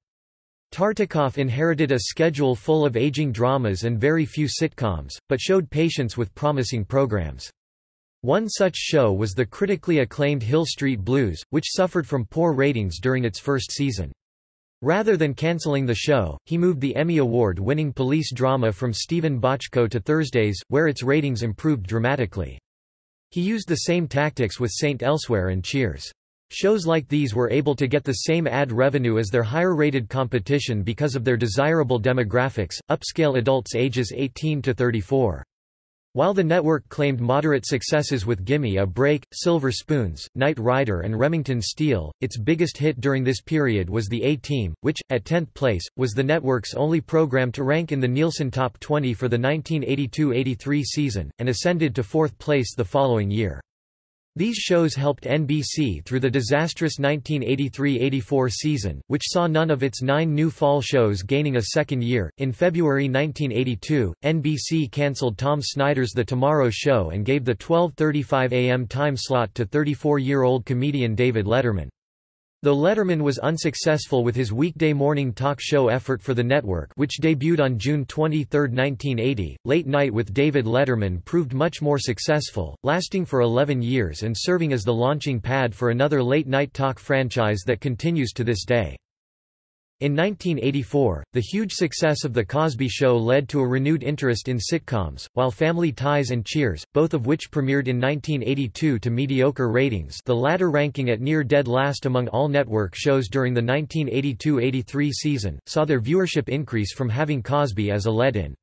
Tartikoff inherited a schedule full of aging dramas and very few sitcoms, but showed patience with promising programs. One such show was the critically acclaimed Hill Street Blues, which suffered from poor ratings during its first season. Rather than cancelling the show, he moved the Emmy Award-winning police drama from Stephen Bochco to Thursdays, where its ratings improved dramatically. He used the same tactics with Saint Elsewhere and Cheers. Shows like these were able to get the same ad revenue as their higher-rated competition because of their desirable demographics, upscale adults ages 18 to 34. While the network claimed moderate successes with Gimme a Break, Silver Spoons, Knight Rider and Remington Steele, its biggest hit during this period was The A-Team, which, at 10th place, was the network's only program to rank in the Nielsen Top 20 for the 1982–83 season, and ascended to 4th place the following year. These shows helped NBC through the disastrous 1983–84 season, which saw none of its 9 new fall shows gaining a second year. In February 1982, NBC cancelled Tom Snyder's The Tomorrow Show and gave the 12:35 a.m. time slot to 34-year-old comedian David Letterman. Though Letterman was unsuccessful with his weekday morning talk show effort for the network, which debuted on June 23, 1980, Late Night with David Letterman proved much more successful, lasting for 11 years and serving as the launching pad for another late-night talk franchise that continues to this day. In 1984, the huge success of The Cosby Show led to a renewed interest in sitcoms, while Family Ties and Cheers, both of which premiered in 1982 to mediocre ratings, the latter ranking at near dead last among all network shows during the 1982–83 season, saw their viewership increase from having Cosby as a lead-in.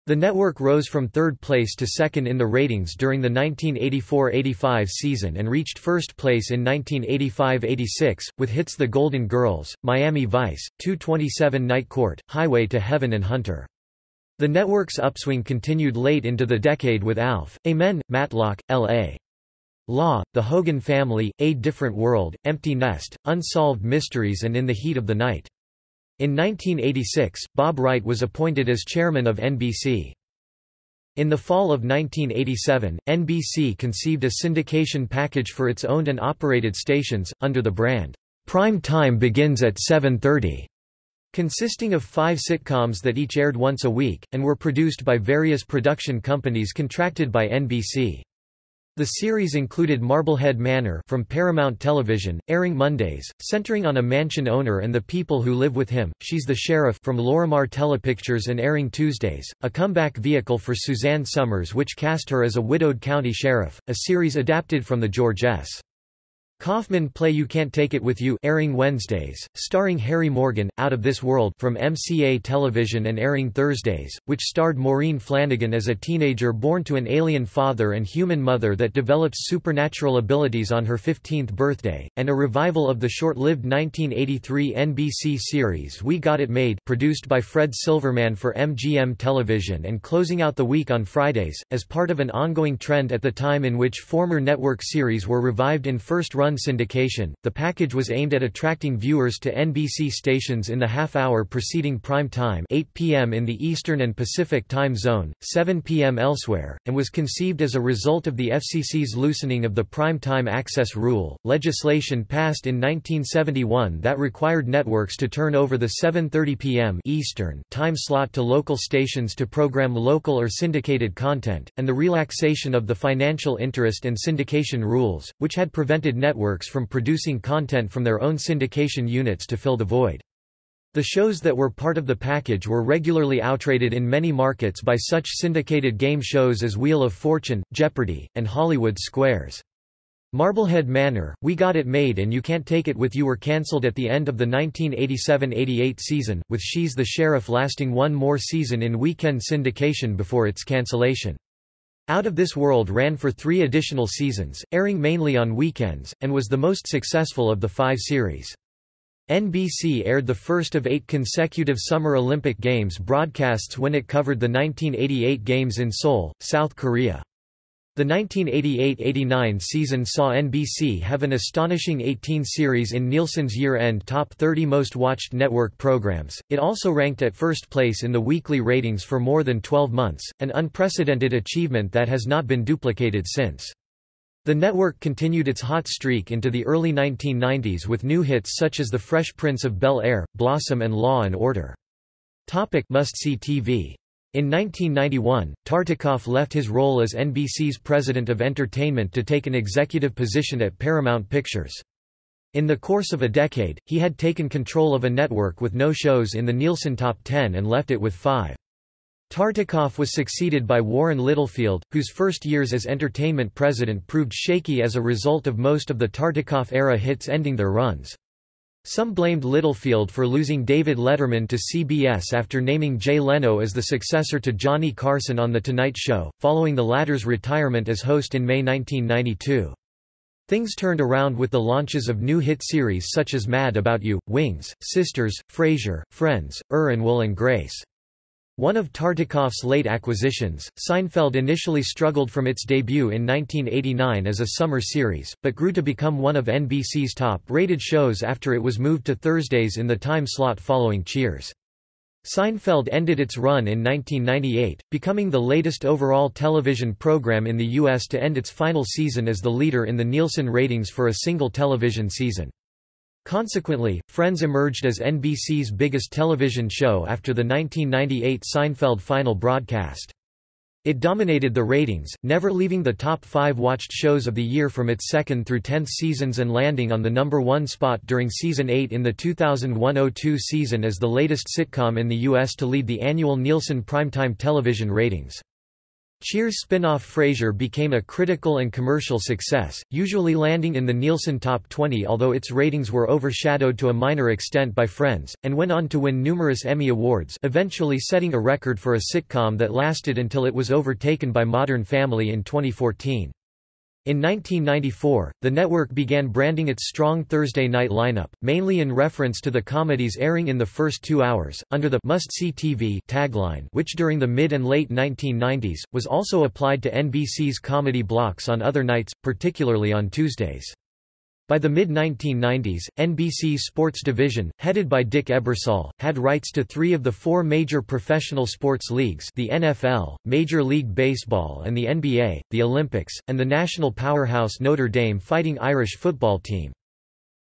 The network rose from 3rd place to 2nd in the ratings during the 1984–85 season and reached 1st place in 1985–86, with hits The Golden Girls, Miami Vice, 227 Night Court, Highway to Heaven and Hunter. The network's upswing continued late into the decade with Alf, Amen, Matlock, L.A. Law, The Hogan Family, A Different World, Empty Nest, Unsolved Mysteries and In the Heat of the Night. In 1986, Bob Wright was appointed as chairman of NBC. In the fall of 1987, NBC conceived a syndication package for its owned and operated stations, under the brand, "Prime Time Begins at 7:30", consisting of 5 sitcoms that each aired once a week, and were produced by various production companies contracted by NBC. The series included Marblehead Manor from Paramount Television, airing Mondays, centering on a mansion owner and the people who live with him, She's the Sheriff from Lorimar Telepictures and airing Tuesdays, a comeback vehicle for Suzanne Summers which cast her as a widowed county sheriff, a series adapted from the George S. Kaufman play You Can't Take It With You, airing Wednesdays, starring Harry Morgan, Out of This World from MCA Television and airing Thursdays, which starred Maureen Flanagan as a teenager born to an alien father and human mother that develops supernatural abilities on her 15th birthday, and a revival of the short-lived 1983 NBC series We Got It Made, produced by Fred Silverman for MGM Television and closing out the week on Fridays, as part of an ongoing trend at the time in which former network series were revived in first-run syndication. The package was aimed at attracting viewers to NBC stations in the half-hour preceding prime time, 8 p.m. in the Eastern and Pacific time zone, 7 p.m. elsewhere, and was conceived as a result of the FCC's loosening of the prime time access rule. Legislation passed in 1971 that required networks to turn over the 7:30 p.m. Eastern time slot to local stations to program local or syndicated content, and the relaxation of the financial interest and syndication rules, which had prevented networks networks from producing content from their own syndication units to fill the void. The shows that were part of the package were regularly outrated in many markets by such syndicated game shows as Wheel of Fortune, Jeopardy! And Hollywood Squares. Marblehead Manor, We Got It Made and You Can't Take It With You were cancelled at the end of the 1987–88 season, with She's the Sheriff lasting one more season in weekend syndication before its cancellation. Out of This World ran for 3 additional seasons, airing mainly on weekends, and was the most successful of the 5 series. NBC aired the first of 8 consecutive Summer Olympic Games broadcasts when it covered the 1988 Games in Seoul, South Korea. The 1988–89 season saw NBC have an astonishing 18 series in Nielsen's year-end top 30 most-watched network programs. It also ranked at first place in the weekly ratings for more than 12 months, an unprecedented achievement that has not been duplicated since. The network continued its hot streak into the early 1990s with new hits such as The Fresh Prince of Bel-Air, Blossom and Law and Order. Must-see TV. In 1991, Tartikoff left his role as NBC's president of entertainment to take an executive position at Paramount Pictures. In the course of a decade, he had taken control of a network with no shows in the Nielsen Top 10 and left it with 5. Tartikoff was succeeded by Warren Littlefield, whose first years as entertainment president proved shaky as a result of most of the Tartikoff-era hits ending their runs. Some blamed Littlefield for losing David Letterman to CBS after naming Jay Leno as the successor to Johnny Carson on The Tonight Show, following the latter's retirement as host in May 1992. Things turned around with the launches of new hit series such as Mad About You, Wings, Sisters, Frasier, Friends, and Will and Grace. One of Tartikoff's late acquisitions, Seinfeld initially struggled from its debut in 1989 as a summer series, but grew to become one of NBC's top-rated shows after it was moved to Thursdays in the time slot following Cheers. Seinfeld ended its run in 1998, becoming the latest overall television program in the U.S. to end its final season as the leader in the Nielsen ratings for a single television season. Consequently, Friends emerged as NBC's biggest television show after the 1998 Seinfeld final broadcast. It dominated the ratings, never leaving the top 5 watched shows of the year from its 2nd through 10th seasons and landing on the number 1 spot during Season 8 in the 2001–02 season as the latest sitcom in the U.S. to lead the annual Nielsen primetime television ratings. Cheers' spin-off Frasier became a critical and commercial success, usually landing in the Nielsen Top 20 although its ratings were overshadowed to a minor extent by Friends, and went on to win numerous Emmy Awards, eventually setting a record for a sitcom that lasted until it was overtaken by Modern Family in 2014. In 1994, the network began branding its strong Thursday night lineup, mainly in reference to the comedies airing in the first 2 hours, under the "Must-see TV" tagline, which during the mid and late 1990s, was also applied to NBC's comedy blocks on other nights, particularly on Tuesdays. By the mid-1990s, NBC's sports division, headed by Dick Ebersol, had rights to 3 of the 4 major professional sports leagues, the NFL, Major League Baseball and the NBA, the Olympics, and the national powerhouse Notre Dame Fighting Irish football team.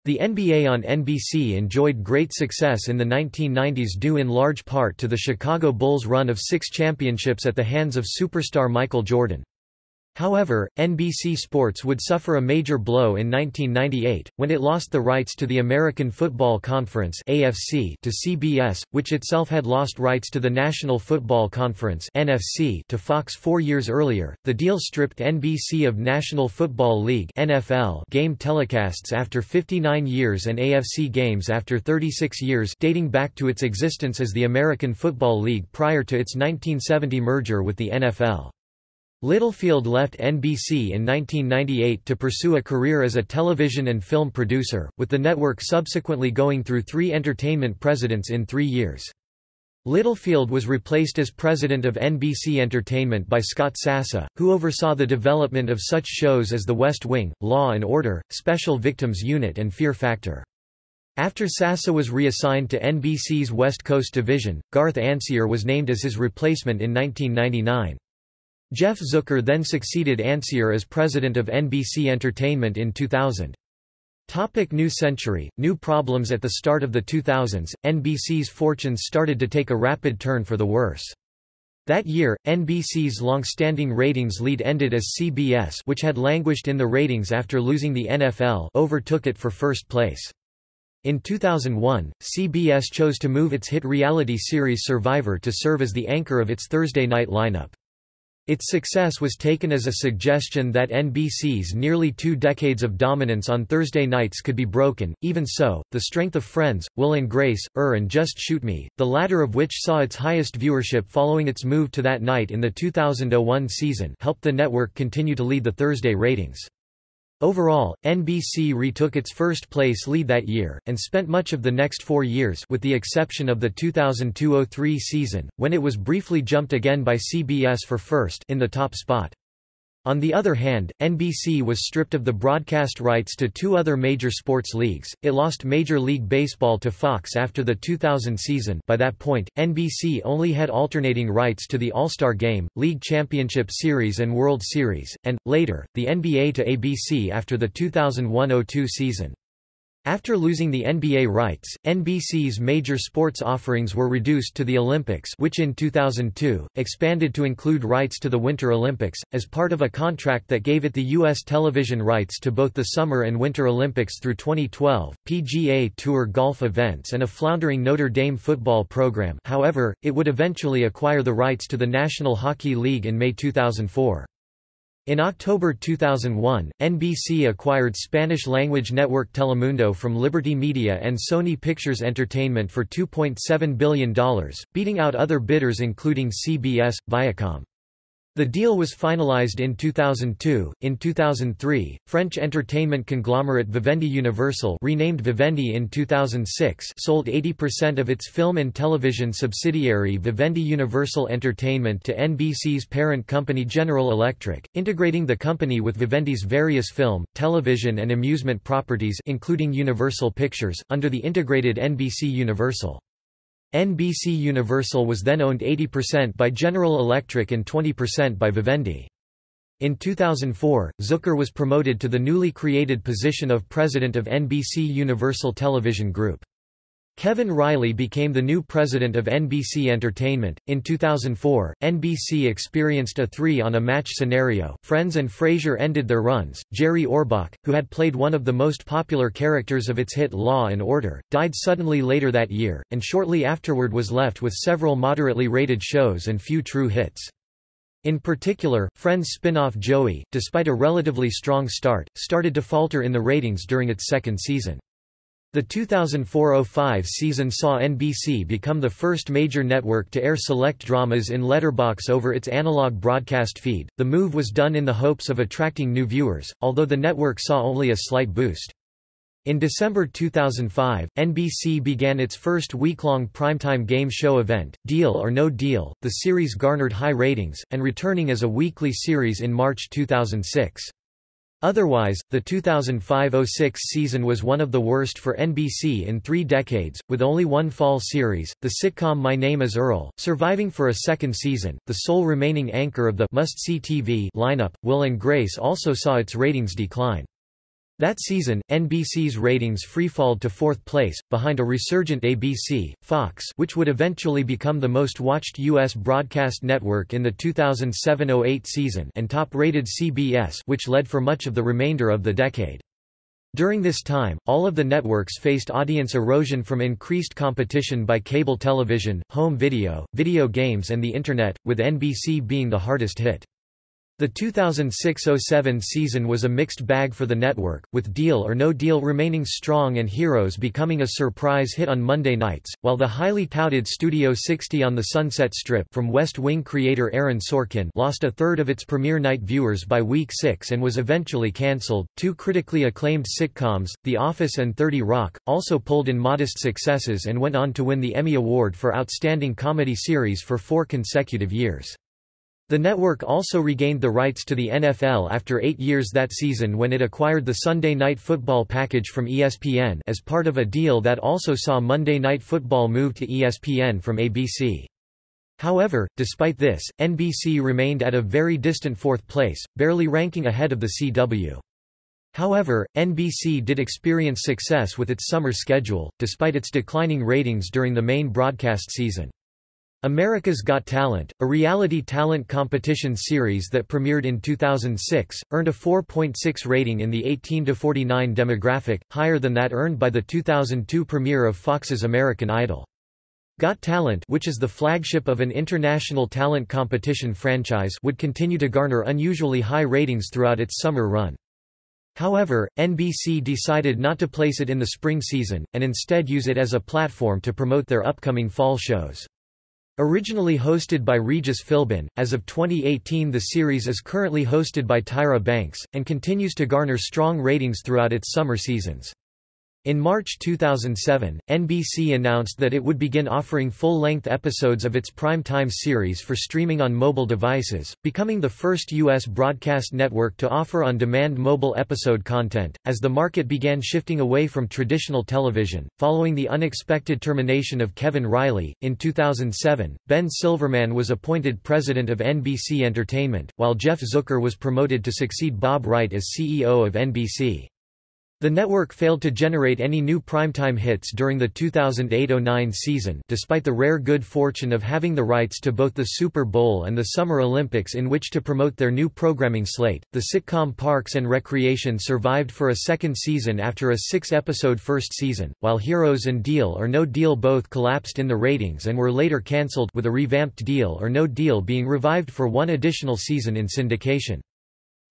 The NBA on NBC enjoyed great success in the 1990s due in large part to the Chicago Bulls' run of 6 championships at the hands of superstar Michael Jordan. However, NBC Sports would suffer a major blow in 1998, when it lost the rights to the American Football Conference (AFC) to CBS, which itself had lost rights to the National Football Conference (NFC) to Fox 4 years earlier. The deal stripped NBC of National Football League (NFL) game telecasts after 59 years and AFC games after 36 years, dating back to its existence as the American Football League prior to its 1970 merger with the NFL. Littlefield left NBC in 1998 to pursue a career as a television and film producer, with the network subsequently going through 3 entertainment presidents in 3 years. Littlefield was replaced as president of NBC Entertainment by Scott Sassa, who oversaw the development of such shows as The West Wing, Law and Order, Special Victims Unit and Fear Factor. After Sassa was reassigned to NBC's West Coast division, Garth Ancier was named as his replacement in 1999. Jeff Zucker then succeeded Ancier as president of NBC Entertainment in 2000. New century, new problems. At the start of the 2000s, NBC's fortunes started to take a rapid turn for the worse. That year, NBC's long-standing ratings lead ended as CBS, which had languished in the ratings after losing the NFL, overtook it for first place. In 2001, CBS chose to move its hit reality series Survivor to serve as the anchor of its Thursday night lineup. Its success was taken as a suggestion that NBC's nearly 2 decades of dominance on Thursday nights could be broken. Even so, the strength of Friends, Will and Grace, and Just Shoot Me, the latter of which saw its highest viewership following its move to that night in the 2001 season, helped the network continue to lead the Thursday ratings. Overall, NBC retook its first-place lead that year, and spent much of the next 4 years, with the exception of the 2002–03 season, when it was briefly jumped again by CBS for first in the top spot. On the other hand, NBC was stripped of the broadcast rights to 2 other major sports leagues. It lost Major League Baseball to Fox after the 2000 season. By that point, NBC only had alternating rights to the All-Star Game, League Championship Series and World Series, and, later, the NBA to ABC after the 2001–02 season. After losing the NBA rights, NBC's major sports offerings were reduced to the Olympics, which in 2002, expanded to include rights to the Winter Olympics, as part of a contract that gave it the U.S. television rights to both the Summer and Winter Olympics through 2012, PGA Tour golf events and a floundering Notre Dame football program. However, it would eventually acquire the rights to the National Hockey League in May 2004. In October 2001, NBC acquired Spanish-language network Telemundo from Liberty Media and Sony Pictures Entertainment for $2.7 billion, beating out other bidders including CBS, Viacom. The deal was finalized in 2002. In 2003, French entertainment conglomerate Vivendi Universal, renamed Vivendi in 2006, sold 80% of its film and television subsidiary Vivendi Universal Entertainment to NBC's parent company General Electric, integrating the company with Vivendi's various film, television and amusement properties including Universal Pictures, under the integrated NBC Universal. NBC Universal was then owned 80% by General Electric and 20% by Vivendi. In 2004, Zucker was promoted to the newly created position of president of NBC Universal Television Group. Kevin Riley became the new president of NBC Entertainment. In 2004, NBC experienced a 3-on-a-match scenario. Friends and Frasier ended their runs. Jerry Orbach, who had played one of the most popular characters of its hit Law and Order, died suddenly later that year, and shortly afterward was left with several moderately rated shows and few true hits. In particular, Friends spin-off Joey, despite a relatively strong start, started to falter in the ratings during its second season. The 2004–05 season saw NBC become the first major network to air select dramas in letterbox over its analog broadcast feed. The move was done in the hopes of attracting new viewers, although the network saw only a slight boost. In December 2005, NBC began its first week-long primetime game show event, Deal or No Deal. The series garnered high ratings, and returning as a weekly series in March 2006. Otherwise, the 2005–06 season was one of the worst for NBC in 3 decades, with only one fall series, the sitcom My Name is Earl, surviving for a second season. The sole remaining anchor of the must-see TV lineup, Will and Grace, also saw its ratings decline. That season, NBC's ratings freefalled to 4th place, behind a resurgent ABC, Fox, which would eventually become the most-watched U.S. broadcast network in the 2007–08 season, and top-rated CBS, which led for much of the remainder of the decade. During this time, all of the networks faced audience erosion from increased competition by cable television, home video, video games and the Internet, with NBC being the hardest hit. The 2006–07 season was a mixed bag for the network, with Deal or No Deal remaining strong and Heroes becoming a surprise hit on Monday nights, while the highly touted Studio 60 on the Sunset Strip from West Wing creator Aaron Sorkin lost a third of its premiere night viewers by week 6 and was eventually cancelled. 2 critically acclaimed sitcoms, The Office and 30 Rock, also pulled in modest successes and went on to win the Emmy Award for Outstanding Comedy Series for 4 consecutive years. The network also regained the rights to the NFL after 8 years that season when it acquired the Sunday Night Football package from ESPN as part of a deal that also saw Monday Night Football move to ESPN from ABC. However, despite this, NBC remained at a very distant 4th place, barely ranking ahead of the CW. However, NBC did experience success with its summer schedule, despite its declining ratings during the main broadcast season. America's Got Talent, a reality talent competition series that premiered in 2006, earned a 4.6 rating in the 18–49 demographic, higher than that earned by the 2002 premiere of Fox's American Idol. Got Talent, which is the flagship of an international talent competition franchise, would continue to garner unusually high ratings throughout its summer run. However, NBC decided not to place it in the spring season, and instead use it as a platform to promote their upcoming fall shows. Originally hosted by Regis Philbin, as of 2018 the series is currently hosted by Tyra Banks, and continues to garner strong ratings throughout its summer seasons. In March 2007, NBC announced that it would begin offering full-length episodes of its prime-time series for streaming on mobile devices, becoming the first U.S. broadcast network to offer on-demand mobile episode content, as the market began shifting away from traditional television. Following the unexpected termination of Kevin Reilly, in 2007, Ben Silverman was appointed president of NBC Entertainment, while Jeff Zucker was promoted to succeed Bob Wright as CEO of NBC. The network failed to generate any new primetime hits during the 2008–09 season, despite the rare good fortune of having the rights to both the Super Bowl and the Summer Olympics in which to promote their new programming slate. The sitcom Parks and Recreation survived for a second season after a 6-episode first season, while Heroes and Deal or No Deal both collapsed in the ratings and were later cancelled, with a revamped Deal or No Deal being revived for one additional season in syndication.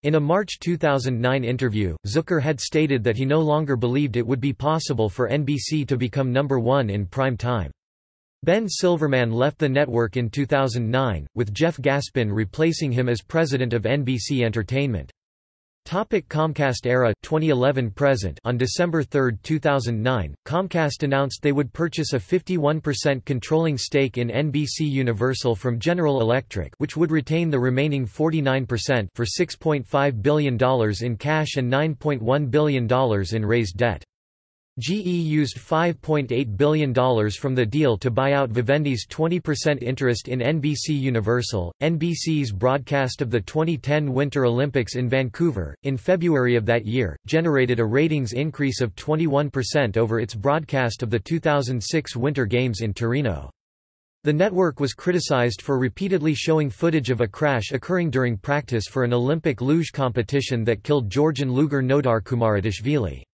In a March 2009 interview, Zucker had stated that he no longer believed it would be possible for NBC to become number one in prime time. Ben Silverman left the network in 2009, with Jeff Gaspin replacing him as president of NBC Entertainment. Comcast era, 2011–present. On December 3, 2009, Comcast announced they would purchase a 51% controlling stake in NBC Universal from General Electric, which would retain the remaining 49% for $6.5 billion in cash and $9.1 billion in raised debt. GE used $5.8 billion from the deal to buy out Vivendi's 20% interest in NBC Universal. NBC's broadcast of the 2010 Winter Olympics in Vancouver, in February of that year, generated a ratings increase of 21% over its broadcast of the 2006 Winter Games in Torino. The network was criticized for repeatedly showing footage of a crash occurring during practice for an Olympic luge competition that killed Georgian luger Nodar Kumaritashvili.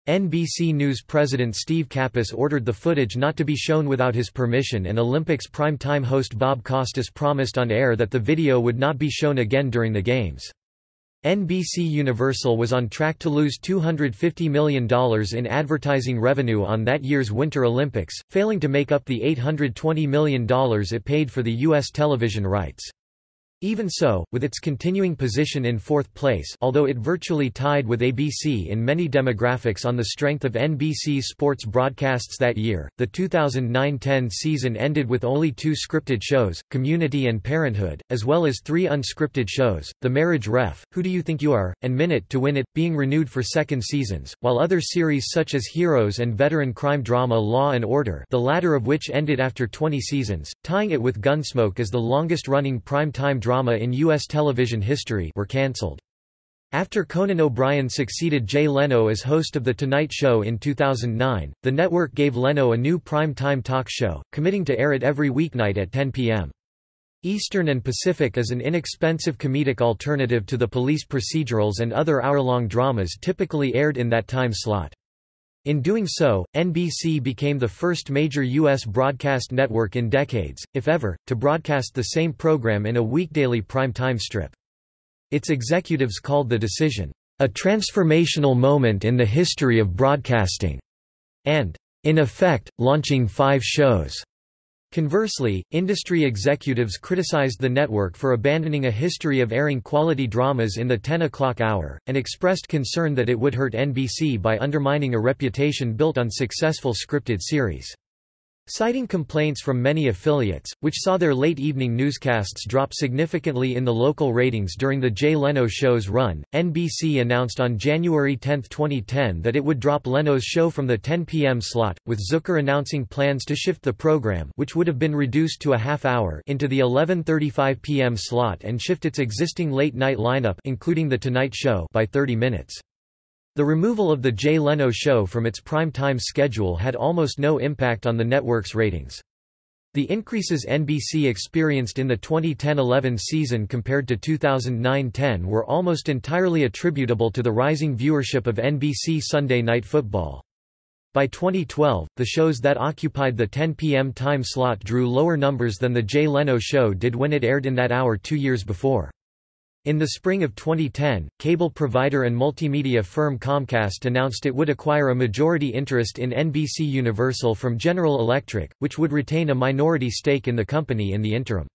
NBC News president Steve Kappas ordered the footage not to be shown without his permission, and Olympics prime-time host Bob Costas promised on air that the video would not be shown again during the Games. NBC Universal was on track to lose $250 million in advertising revenue on that year's Winter Olympics, failing to make up the $820 million it paid for the U.S. television rights. Even so, with its continuing position in fourth place, although it virtually tied with ABC in many demographics on the strength of NBC sports broadcasts that year, the 2009–10 season ended with only 2 scripted shows, Community and Parenthood, as well as 3 unscripted shows, The Marriage Ref, Who Do You Think You Are?, and Minute to Win It, being renewed for second seasons, while other series such as Heroes and veteran crime drama Law and Order, the latter of which ended after 20 seasons, tying it with Gunsmoke as the longest-running prime-time drama in U.S. television history, were cancelled. After Conan O'Brien succeeded Jay Leno as host of The Tonight Show in 2009, the network gave Leno a new prime-time talk show, committing to air it every weeknight at 10 p.m. Eastern and Pacific as an inexpensive comedic alternative to the police procedurals and other hour-long dramas typically aired in that time slot. In doing so, NBC became the first major U.S. broadcast network in decades, if ever, to broadcast the same program in a weekdaily prime-time strip. Its executives called the decision, "a transformational moment in the history of broadcasting," and, in effect, launching 5 shows. Conversely, industry executives criticized the network for abandoning a history of airing quality dramas in the 10 o'clock hour, and expressed concern that it would hurt NBC by undermining a reputation built on successful scripted series. Citing complaints from many affiliates, which saw their late-evening newscasts drop significantly in the local ratings during the Jay Leno Show's run, NBC announced on January 10, 2010 that it would drop Leno's show from the 10 p.m. slot, with Zucker announcing plans to shift the program, which would have been reduced to a half-hour, into the 11:35 p.m. slot and shift its existing late-night lineup, including The Tonight Show, by 30 minutes. The removal of The Jay Leno Show from its prime-time schedule had almost no impact on the network's ratings. The increases NBC experienced in the 2010–11 season compared to 2009–10 were almost entirely attributable to the rising viewership of NBC Sunday Night Football. By 2012, the shows that occupied the 10 p.m. time slot drew lower numbers than The Jay Leno Show did when it aired in that hour 2 years before. In the spring of 2010, cable provider and multimedia firm Comcast announced it would acquire a majority interest in NBC Universal from General Electric, which would retain a minority stake in the company in the interim.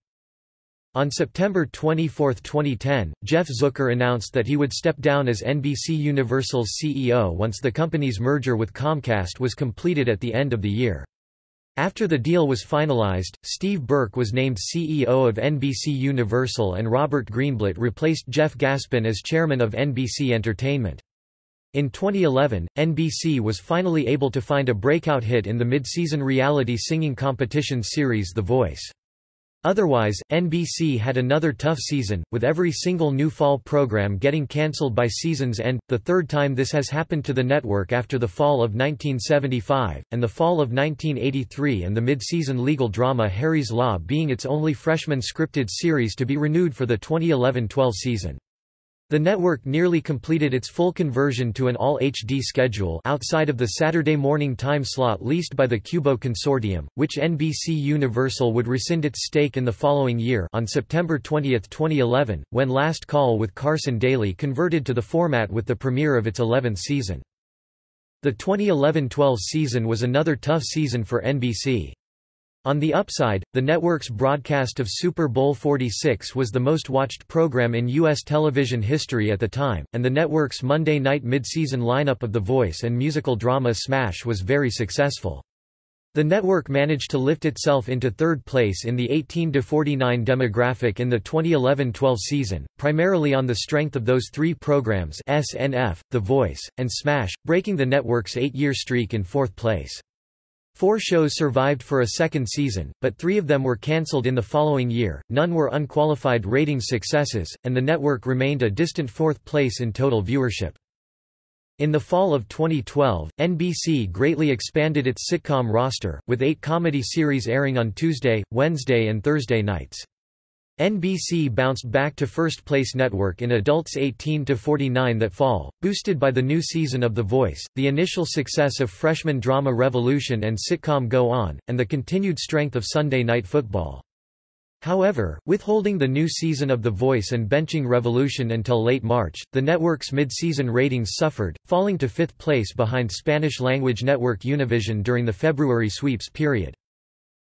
On September 24, 2010, Jeff Zucker announced that he would step down as NBC Universal's CEO once the company's merger with Comcast was completed at the end of the year. After the deal was finalized, Steve Burke was named CEO of NBC Universal and Robert Greenblatt replaced Jeff Gaspin as chairman of NBC Entertainment. In 2011, NBC was finally able to find a breakout hit in the mid-season reality singing competition series The Voice. Otherwise, NBC had another tough season, with every single new fall program getting cancelled by season's end, the third time this has happened to the network after the fall of 1975, and the fall of 1983 and the mid-season legal drama Harry's Law being its only freshman scripted series to be renewed for the 2011–12 season. The network nearly completed its full conversion to an all-HD schedule outside of the Saturday morning time slot leased by the Cubo Consortium, which NBC Universal would rescind its stake in the following year on September 20, 2011, when Last Call with Carson Daly converted to the format with the premiere of its 11th season. The 2011–12 season was another tough season for NBC. On the upside, the network's broadcast of Super Bowl 46 was the most watched program in U.S. television history at the time, and the network's Monday night mid-season lineup of The Voice and musical drama Smash was very successful. The network managed to lift itself into third place in the 18–49 demographic in the 2011–12 season, primarily on the strength of those three programs SNF, The Voice, and Smash, breaking the network's 8-year streak in fourth place. 4 shows survived for a second season, but 3 of them were cancelled in the following year, none were unqualified ratings successes, and the network remained a distant fourth place in total viewership. In the fall of 2012, NBC greatly expanded its sitcom roster, with 8 comedy series airing on Tuesday, Wednesday and Thursday nights. NBC bounced back to first-place network in adults 18–49 that fall, boosted by the new season of The Voice, the initial success of freshman drama Revolution and sitcom Go On, and the continued strength of Sunday Night Football. However, withholding the new season of The Voice and benching Revolution until late March, the network's mid-season ratings suffered, falling to 5th place behind Spanish-language network Univision during the February sweeps period.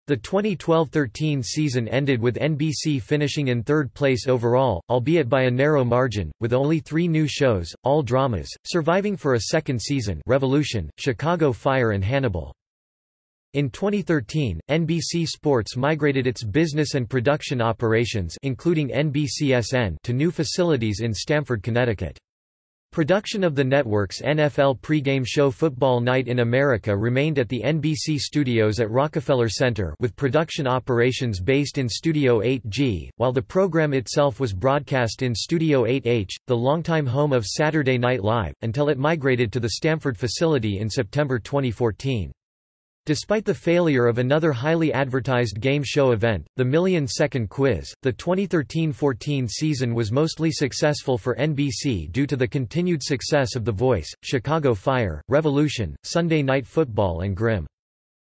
The 2012–13 season ended with NBC finishing in third place overall, albeit by a narrow margin, with only 3 new shows, all dramas, surviving for a second season: Revolution, Chicago Fire and Hannibal. In 2013, NBC Sports migrated its business and production operations, including NBCSN, to new facilities in Stamford, Connecticut. Production of the network's NFL pregame show Football Night in America remained at the NBC studios at Rockefeller Center, with production operations based in Studio 8G, while the program itself was broadcast in Studio 8H, the longtime home of Saturday Night Live, until it migrated to the Stamford facility in September 2014. Despite the failure of another highly advertised game show event, the Million-Second Quiz, the 2013–14 season was mostly successful for NBC due to the continued success of The Voice, Chicago Fire, Revolution, Sunday Night Football and Grimm.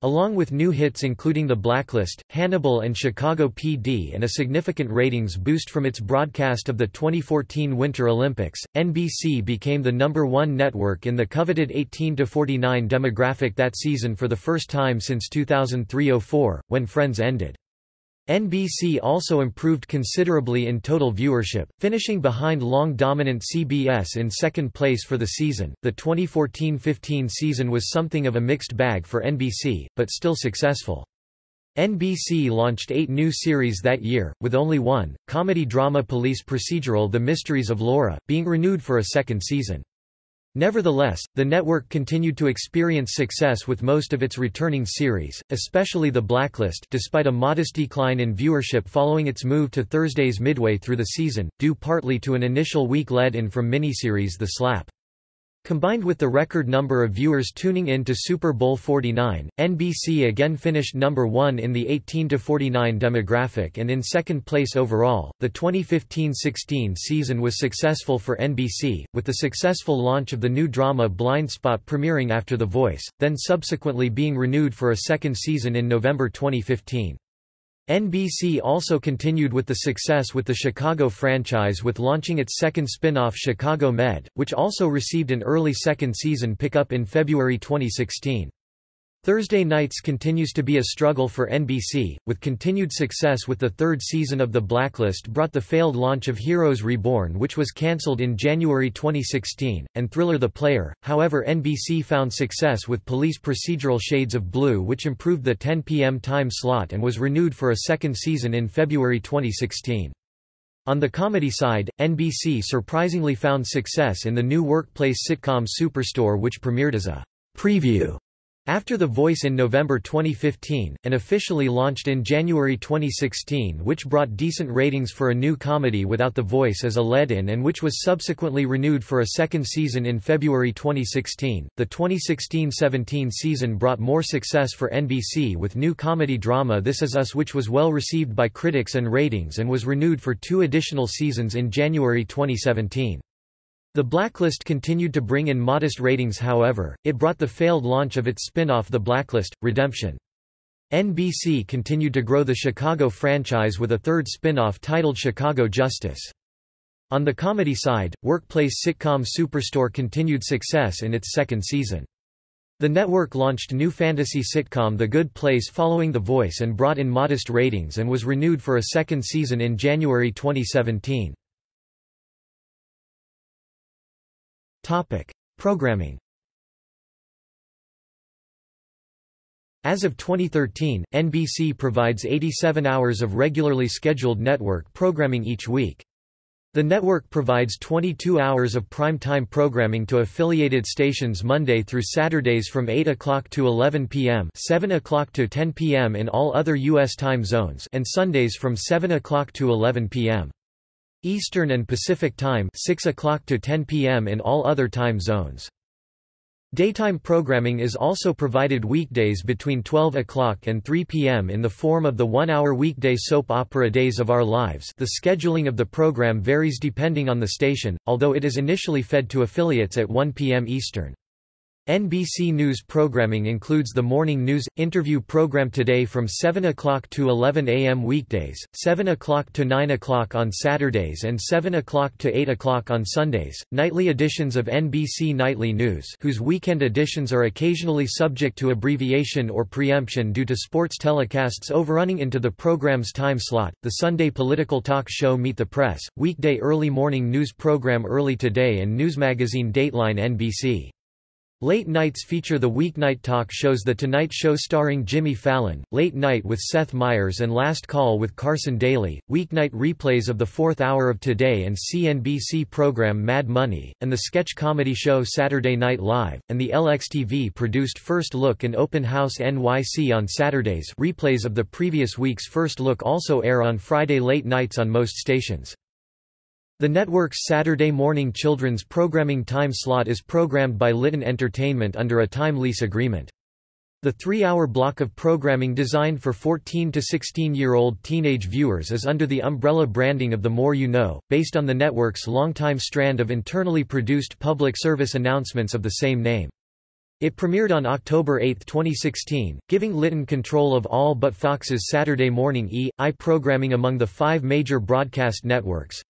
Along with new hits including The Blacklist, Hannibal and Chicago PD and a significant ratings boost from its broadcast of the 2014 Winter Olympics, NBC became the #1 network in the coveted 18–49 demographic that season for the first time since 2003–04, when Friends ended. NBC also improved considerably in total viewership, finishing behind long-dominant CBS in second place for the season. The 2014–15 season was something of a mixed bag for NBC, but still successful. NBC launched 8 new series that year, with only one, comedy-drama police procedural The Mysteries of Laura, being renewed for a second season. Nevertheless, the network continued to experience success with most of its returning series, especially The Blacklist, despite a modest decline in viewership following its move to Thursdays midway through the season, due partly to an initial weak lead-in from miniseries The Slap. Combined with the record number of viewers tuning in to Super Bowl 49, NBC again finished number 1 in the 18 to 49 demographic and in second place overall. The 2015-16 season was successful for NBC, with the successful launch of the new drama Blind Spot premiering after The Voice, then subsequently being renewed for a second season in November 2015. NBC also continued with the success with the Chicago franchise with launching its second spin-off Chicago Med, which also received an early second season pickup in February 2016. Thursday nights continues to be a struggle for NBC, with continued success with the third season of The Blacklist brought the failed launch of Heroes Reborn, which was cancelled in January 2016, and Thriller the Player. However, NBC found success with police procedural Shades of Blue, which improved the 10 p.m. time slot and was renewed for a second season in February 2016. On the comedy side, NBC surprisingly found success in the new workplace sitcom Superstore, which premiered as a preview after The Voice in November 2015, and officially launched in January 2016, which brought decent ratings for a new comedy without The Voice as a lead-in and which was subsequently renewed for a second season in February 2016. The 2016-17 season brought more success for NBC with new comedy drama This Is Us, which was well received by critics and ratings and was renewed for 2 additional seasons in January 2017. The Blacklist continued to bring in modest ratings, however, it brought the failed launch of its spin-off The Blacklist: Redemption. NBC continued to grow the Chicago franchise with a third spin-off titled Chicago Justice. On the comedy side, workplace sitcom Superstore continued success in its second season. The network launched new fantasy sitcom The Good Place following The Voice and brought in modest ratings and was renewed for a second season in January 2017. Programming. As of 2013, NBC provides 87 hours of regularly scheduled network programming each week. The network provides 22 hours of prime-time programming to affiliated stations Monday through Saturdays from 8 o'clock to 11 p.m. 7 o'clock to 10 p.m. in all other U.S. time zones and Sundays from 7 o'clock to 11 p.m. Eastern and Pacific Time 6 o'clock to 10 p.m. in all other time zones. Daytime programming is also provided weekdays between 12 o'clock and 3 p.m. in the form of the one-hour weekday soap opera Days of Our Lives. The scheduling of the program varies depending on the station, although it is initially fed to affiliates at 1 p.m. Eastern. NBC News programming includes the morning news, interview program Today from 7 o'clock to 11 a.m. weekdays, 7 o'clock to 9 o'clock on Saturdays and 7 o'clock to 8 o'clock on Sundays, nightly editions of NBC Nightly News whose weekend editions are occasionally subject to abbreviation or preemption due to sports telecasts overrunning into the program's time slot, the Sunday political talk show Meet the Press, weekday early morning news program Early Today and news magazine Dateline NBC. Late nights feature the weeknight talk shows The Tonight Show starring Jimmy Fallon, Late Night with Seth Meyers and Last Call with Carson Daly, weeknight replays of the fourth hour of Today and CNBC program Mad Money, and the sketch comedy show Saturday Night Live, and the LXTV-produced First Look and Open House NYC on Saturdays. Replays of the previous week's First Look also air on Friday late nights on most stations. The network's Saturday morning children's programming time slot is programmed by Litton Entertainment under a time lease agreement. The 3-hour block of programming designed for 14 to 16-year-old teenage viewers is under the umbrella branding of The More You Know, based on the network's longtime strand of internally produced public service announcements of the same name. It premiered on October 8, 2016, giving Litton control of all but Fox's Saturday morning E!I programming among the 5 major broadcast networks.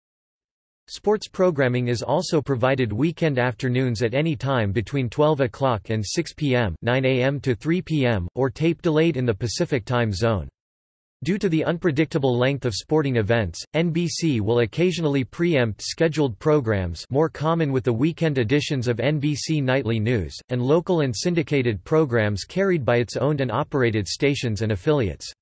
Sports programming is also provided weekend afternoons at any time between 12 o'clock and 6 p.m. 9 a.m. to 3 p.m., or tape delayed in the Pacific time zone. Due to the unpredictable length of sporting events, NBC will occasionally preempt scheduled programs, more common with the weekend editions of NBC Nightly News, and local and syndicated programs carried by its owned and operated stations and affiliates.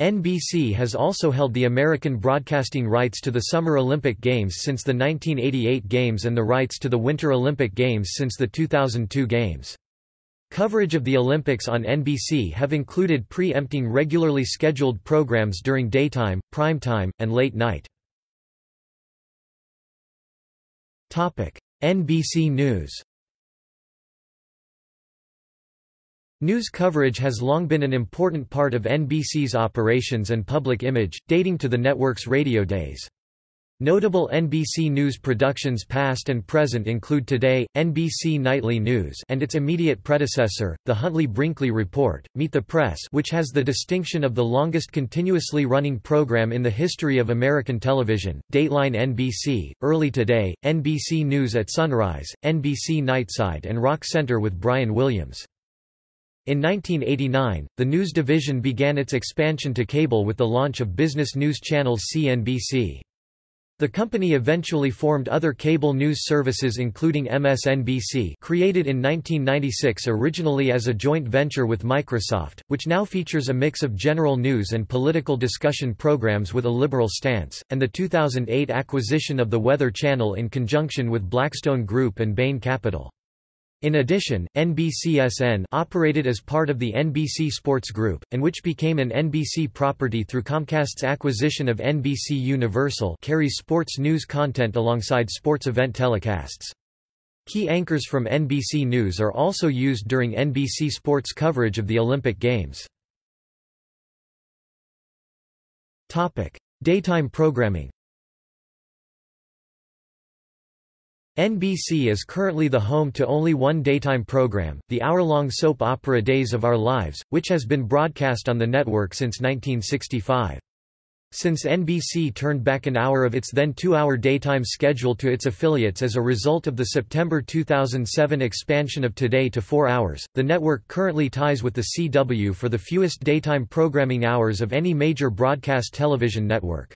NBC has also held the American broadcasting rights to the Summer Olympic Games since the 1988 Games and the rights to the Winter Olympic Games since the 2002 Games. Coverage of the Olympics on NBC have included pre-empting regularly scheduled programs during daytime, primetime, and late night. NBC News. News coverage has long been an important part of NBC's operations and public image, dating to the network's radio days. Notable NBC News productions past and present include Today, NBC Nightly News and its immediate predecessor, The Huntley-Brinkley Report, Meet the Press, which has the distinction of the longest continuously running program in the history of American television, Dateline NBC, Early Today, NBC News at Sunrise, NBC Nightside and Rock Center with Brian Williams. In 1989, the news division began its expansion to cable with the launch of business news channels CNBC. The company eventually formed other cable news services including MSNBC, created in 1996 originally as a joint venture with Microsoft, which now features a mix of general news and political discussion programs with a liberal stance, and the 2008 acquisition of the Weather Channel in conjunction with Blackstone Group and Bain Capital. In addition, NBCSN operated as part of the NBC Sports Group, and which became an NBC property through Comcast's acquisition of NBC Universal, carries sports news content alongside sports event telecasts. Key anchors from NBC News are also used during NBC Sports coverage of the Olympic Games. Daytime programming. NBC is currently the home to only one daytime program, the hour-long soap opera Days of Our Lives, which has been broadcast on the network since 1965. Since NBC turned back an hour of its then 2-hour daytime schedule to its affiliates as a result of the September 2007 expansion of Today to 4 hours, the network currently ties with the CW for the fewest daytime programming hours of any major broadcast television network.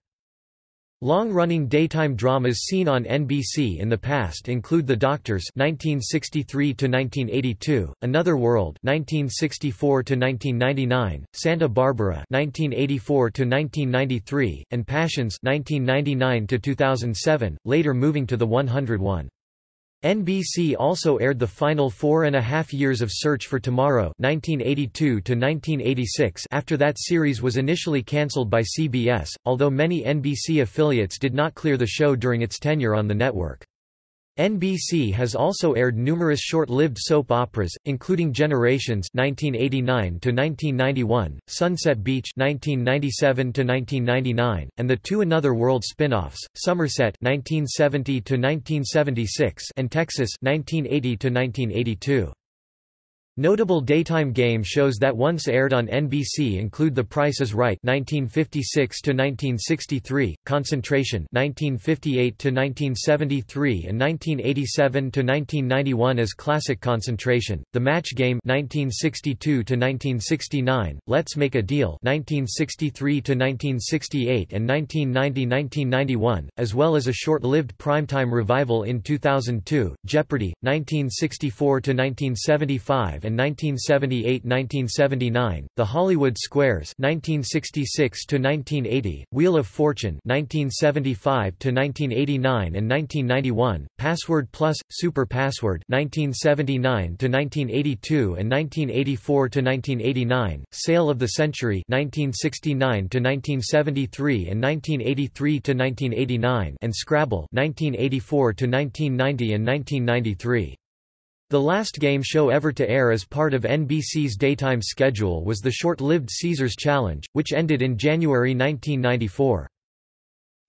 Long-running daytime dramas seen on NBC in the past include The Doctors (1963–1982), Another World (1964–1999), Santa Barbara (1984–1993), and Passions (1999–2007), later moving to the 101. NBC also aired the final 4.5 years of Search for Tomorrow (1982–1986). After that series was initially cancelled by CBS, although many NBC affiliates did not clear the show during its tenure on the network. NBC has also aired numerous short-lived soap operas, including Generations (1989–1991), Sunset Beach (1997–1999), and the two Another World spin-offs, Somerset (1970–1976) and Texas (1980–1982). Notable daytime game shows that once aired on NBC include The Price is Right (1956–1963), Concentration (1958–1973) and 1987–1991 as Classic Concentration, The Match Game (1962–1969), Let's Make a Deal (1963–1968) and 1990–1991, as well as a short-lived primetime revival in 2002, Jeopardy! (1964–1975) and 1978–1979, The Hollywood Squares (1966–1980), Wheel of Fortune (1975–1989 and 1991), Password Plus, Super Password (1979–1982 and 1984–1989), Sale of the Century (1969–1973 and 1983–1989), and Scrabble (1984–1990 and 1993). The last game show ever to air as part of NBC's daytime schedule was the short-lived Caesars Challenge, which ended in January 1994.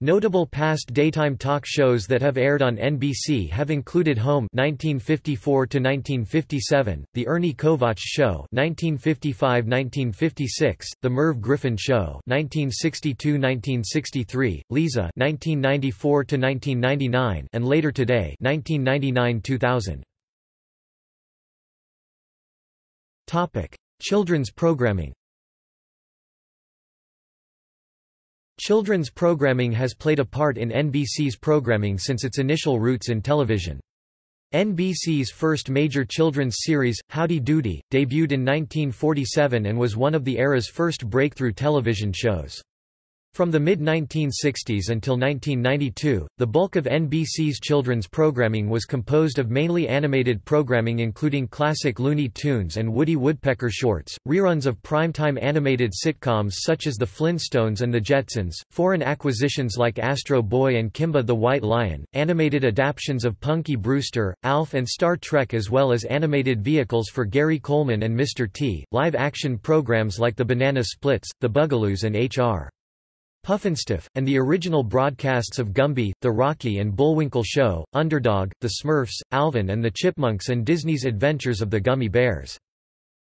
Notable past daytime talk shows that have aired on NBC have included Home (1954–1957), The Ernie Kovacs Show (1955–1956), The Merv Griffin Show (1962–1963), Lisa (1994–1999), and Later Today (1999–2000). Children's programming. Children's programming has played a part in NBC's programming since its initial roots in television. NBC's first major children's series, Howdy Doody, debuted in 1947 and was one of the era's first breakthrough television shows. From the mid-1960s until 1992, the bulk of NBC's children's programming was composed of mainly animated programming including classic Looney Tunes and Woody Woodpecker shorts, reruns of primetime animated sitcoms such as The Flintstones and The Jetsons, foreign acquisitions like Astro Boy and Kimba the White Lion, animated adaptions of Punky Brewster, Alf and Star Trek, as well as animated vehicles for Gary Coleman and Mr. T, live-action programs like The Banana Splits, The Bugaloos and H.R. Pufnstuf, and the original broadcasts of Gumby, The Rocky and Bullwinkle Show, Underdog, The Smurfs, Alvin and the Chipmunks, and Disney's Adventures of the Gummy Bears.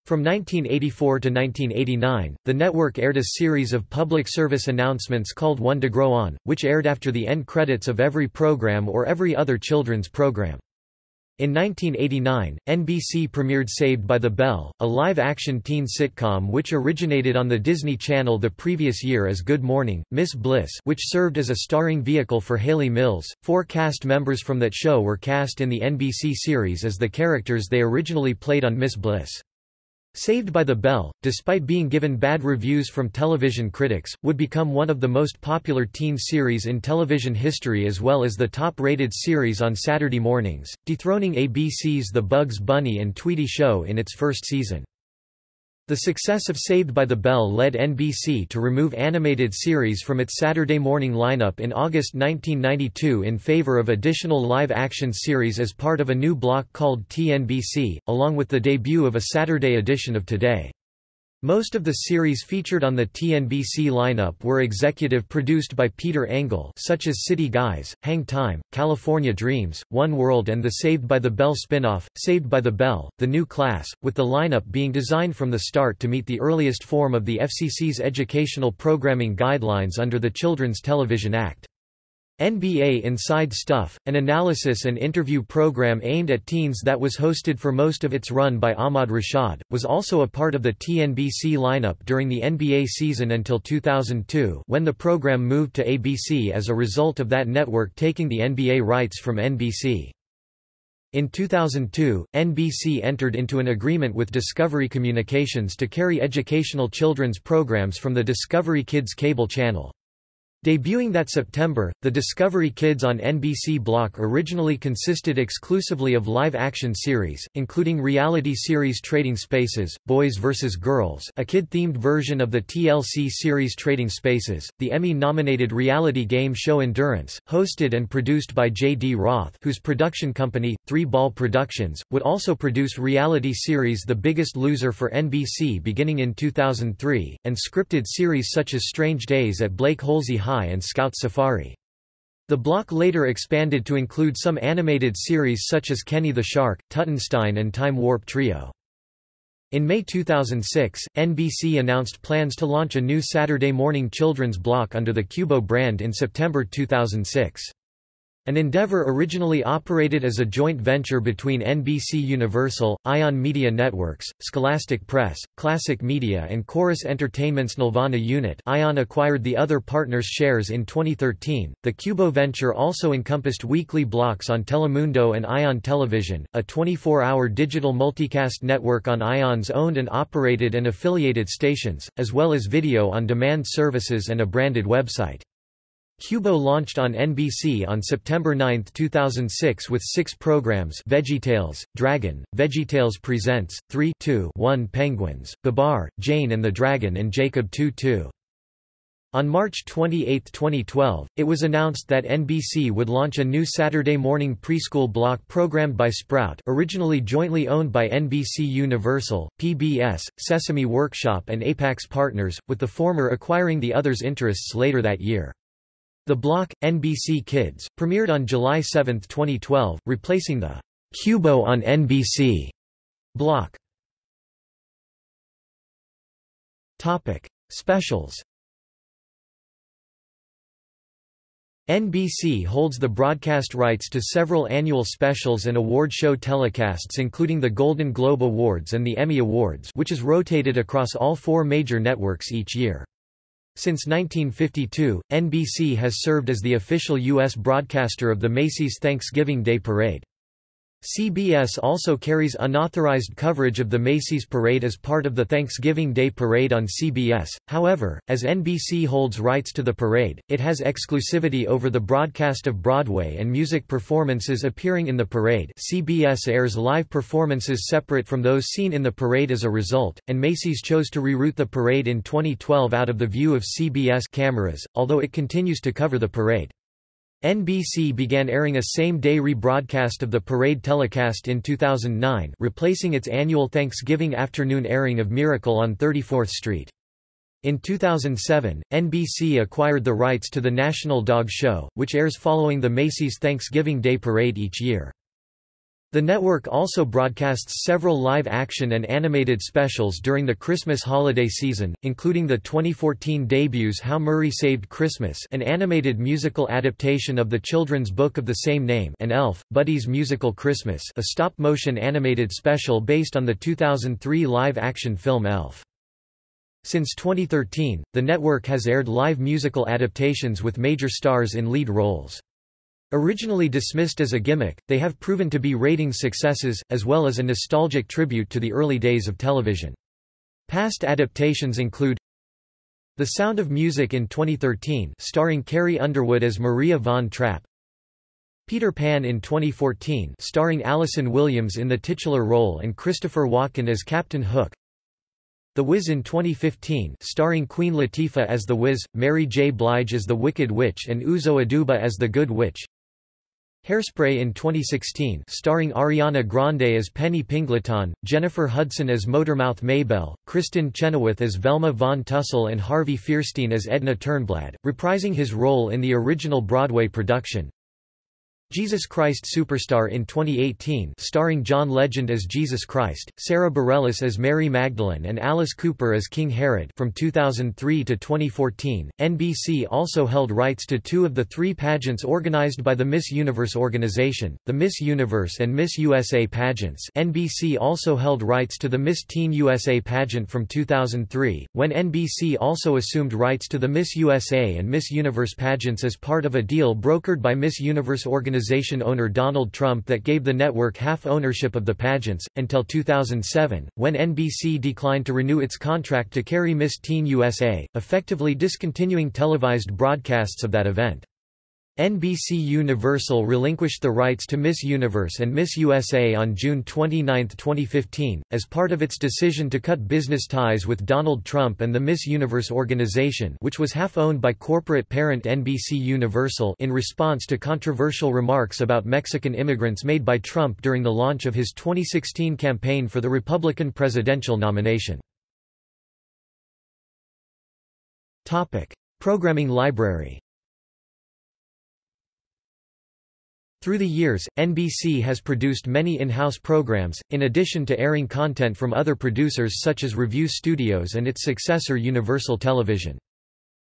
From 1984 to 1989, the network aired a series of public service announcements called One to Grow On, which aired after the end credits of every program or every other children's program. In 1989, NBC premiered Saved by the Bell, a live-action teen sitcom which originated on the Disney Channel the previous year as Good Morning, Miss Bliss, which served as a starring vehicle for Hayley Mills. 4 cast members from that show were cast in the NBC series as the characters they originally played on Miss Bliss. Saved by the Bell, despite being given bad reviews from television critics, would become one of the most popular teen series in television history as well as the top-rated series on Saturday mornings, dethroning ABC's The Bugs Bunny and Tweety Show in its first season. The success of Saved by the Bell led NBC to remove animated series from its Saturday morning lineup in August 1992 in favor of additional live-action series as part of a new block called TNBC, along with the debut of a Saturday edition of Today. Most of the series featured on the TNBC lineup were executive produced by Peter Engel, such as City Guys, Hang Time, California Dreams, One World and the Saved by the Bell spin-off, Saved by the Bell, The New Class, with the lineup being designed from the start to meet the earliest form of the FCC's educational programming guidelines under the Children's Television Act. NBA Inside Stuff, an analysis and interview program aimed at teens that was hosted for most of its run by Ahmad Rashad, was also a part of the TNBC lineup during the NBA season until 2002 when the program moved to ABC as a result of that network taking the NBA rights from NBC. In 2002, NBC entered into an agreement with Discovery Communications to carry educational children's programs from the Discovery Kids cable channel. Debuting that September, the Discovery Kids on NBC block originally consisted exclusively of live-action series, including reality series Trading Spaces, Boys vs. Girls, a kid-themed version of the TLC series Trading Spaces, the Emmy-nominated reality game show Endurance, hosted and produced by J.D. Roth, whose production company, 3 Ball Productions, would also produce reality series The Biggest Loser for NBC beginning in 2003, and scripted series such as Strange Days at Blake Holsey High and Scout Safari. The block later expanded to include some animated series such as Kenny the Shark, Tuttenstein and Time Warp Trio. In May 2006, NBC announced plans to launch a new Saturday morning children's block under the Cubo brand in September 2006. An endeavor originally operated as a joint venture between NBC Universal, Ion Media Networks, Scholastic Press, Classic Media and Chorus Entertainment's Nelvana unit. Ion acquired the other partners' shares in 2013. The Cubo venture also encompassed weekly blocks on Telemundo and Ion Television, a 24-hour digital multicast network on Ion's owned and operated and affiliated stations, as well as video-on-demand services and a branded website. Cubo launched on NBC on September 9, 2006 with 6 programs: VeggieTales, Dragon, VeggieTales Presents, 3 2 1 Penguins, Babar, Jane and the Dragon and Jacob 2-2. On March 28, 2012, it was announced that NBC would launch a new Saturday morning preschool block programmed by Sprout, originally jointly owned by NBC Universal, PBS, Sesame Workshop and Apax Partners, with the former acquiring the other's interests later that year. The block, NBC Kids, premiered on July 7, 2012, replacing the Cubo on NBC block. Specials. NBC holds the broadcast rights to several annual specials and award show telecasts including the Golden Globe Awards and the Emmy Awards, which is rotated across all 4 major networks each year. Since 1952, NBC has served as the official U.S. broadcaster of the Macy's Thanksgiving Day Parade. CBS also carries unauthorized coverage of the Macy's Parade as part of the Thanksgiving Day Parade on CBS. However, as NBC holds rights to the parade, it has exclusivity over the broadcast of Broadway and music performances appearing in the parade. CBS airs live performances separate from those seen in the parade as a result, and Macy's chose to reroute the parade in 2012 out of the view of CBS cameras, although it continues to cover the parade. NBC began airing a same-day rebroadcast of the parade telecast in 2009, replacing its annual Thanksgiving afternoon airing of Miracle on 34th Street. In 2007, NBC acquired the rights to the National Dog Show, which airs following the Macy's Thanksgiving Day Parade each year. The network also broadcasts several live-action and animated specials during the Christmas holiday season, including the 2014 debuts How Murray Saved Christmas, an animated musical adaptation of the children's book of the same name, and Elf, Buddy's Musical Christmas, a stop-motion animated special based on the 2003 live-action film Elf. Since 2013, the network has aired live musical adaptations with major stars in lead roles. Originally dismissed as a gimmick, they have proven to be ratings successes, as well as a nostalgic tribute to the early days of television. Past adaptations include The Sound of Music in 2013, starring Carrie Underwood as Maria Von Trapp; Peter Pan in 2014, starring Allison Williams in the titular role and Christopher Walken as Captain Hook; The Wiz in 2015, starring Queen Latifah as the Wiz, Mary J. Blige as the Wicked Witch and Uzo Aduba as the Good Witch; Hairspray in 2016, starring Ariana Grande as Penny Pingleton, Jennifer Hudson as Motormouth Maybelle, Kristen Chenoweth as Velma Von Tussle and Harvey Fierstein as Edna Turnblad, reprising his role in the original Broadway production; Jesus Christ Superstar in 2018, starring John Legend as Jesus Christ, Sarah Bareilles as Mary Magdalene and Alice Cooper as King Herod. From 2003 to 2014, NBC also held rights to two of the three pageants organized by the Miss Universe organization, the Miss Universe and Miss USA pageants. NBC also held rights to the Miss Teen USA pageant from 2003, when NBC also assumed rights to the Miss USA and Miss Universe pageants as part of a deal brokered by Miss Universe organization owner Donald Trump that gave the network half ownership of the pageants, until 2007, when NBC declined to renew its contract to carry Miss Teen USA, effectively discontinuing televised broadcasts of that event. NBC Universal relinquished the rights to Miss Universe and Miss USA on June 29, 2015, as part of its decision to cut business ties with Donald Trump and the Miss Universe organization, which was half-owned by corporate parent NBC Universal, in response to controversial remarks about Mexican immigrants made by Trump during the launch of his 2016 campaign for the Republican presidential nomination. Programming library. Through the years, NBC has produced many in-house programs, in addition to airing content from other producers such as Review Studios and its successor Universal Television.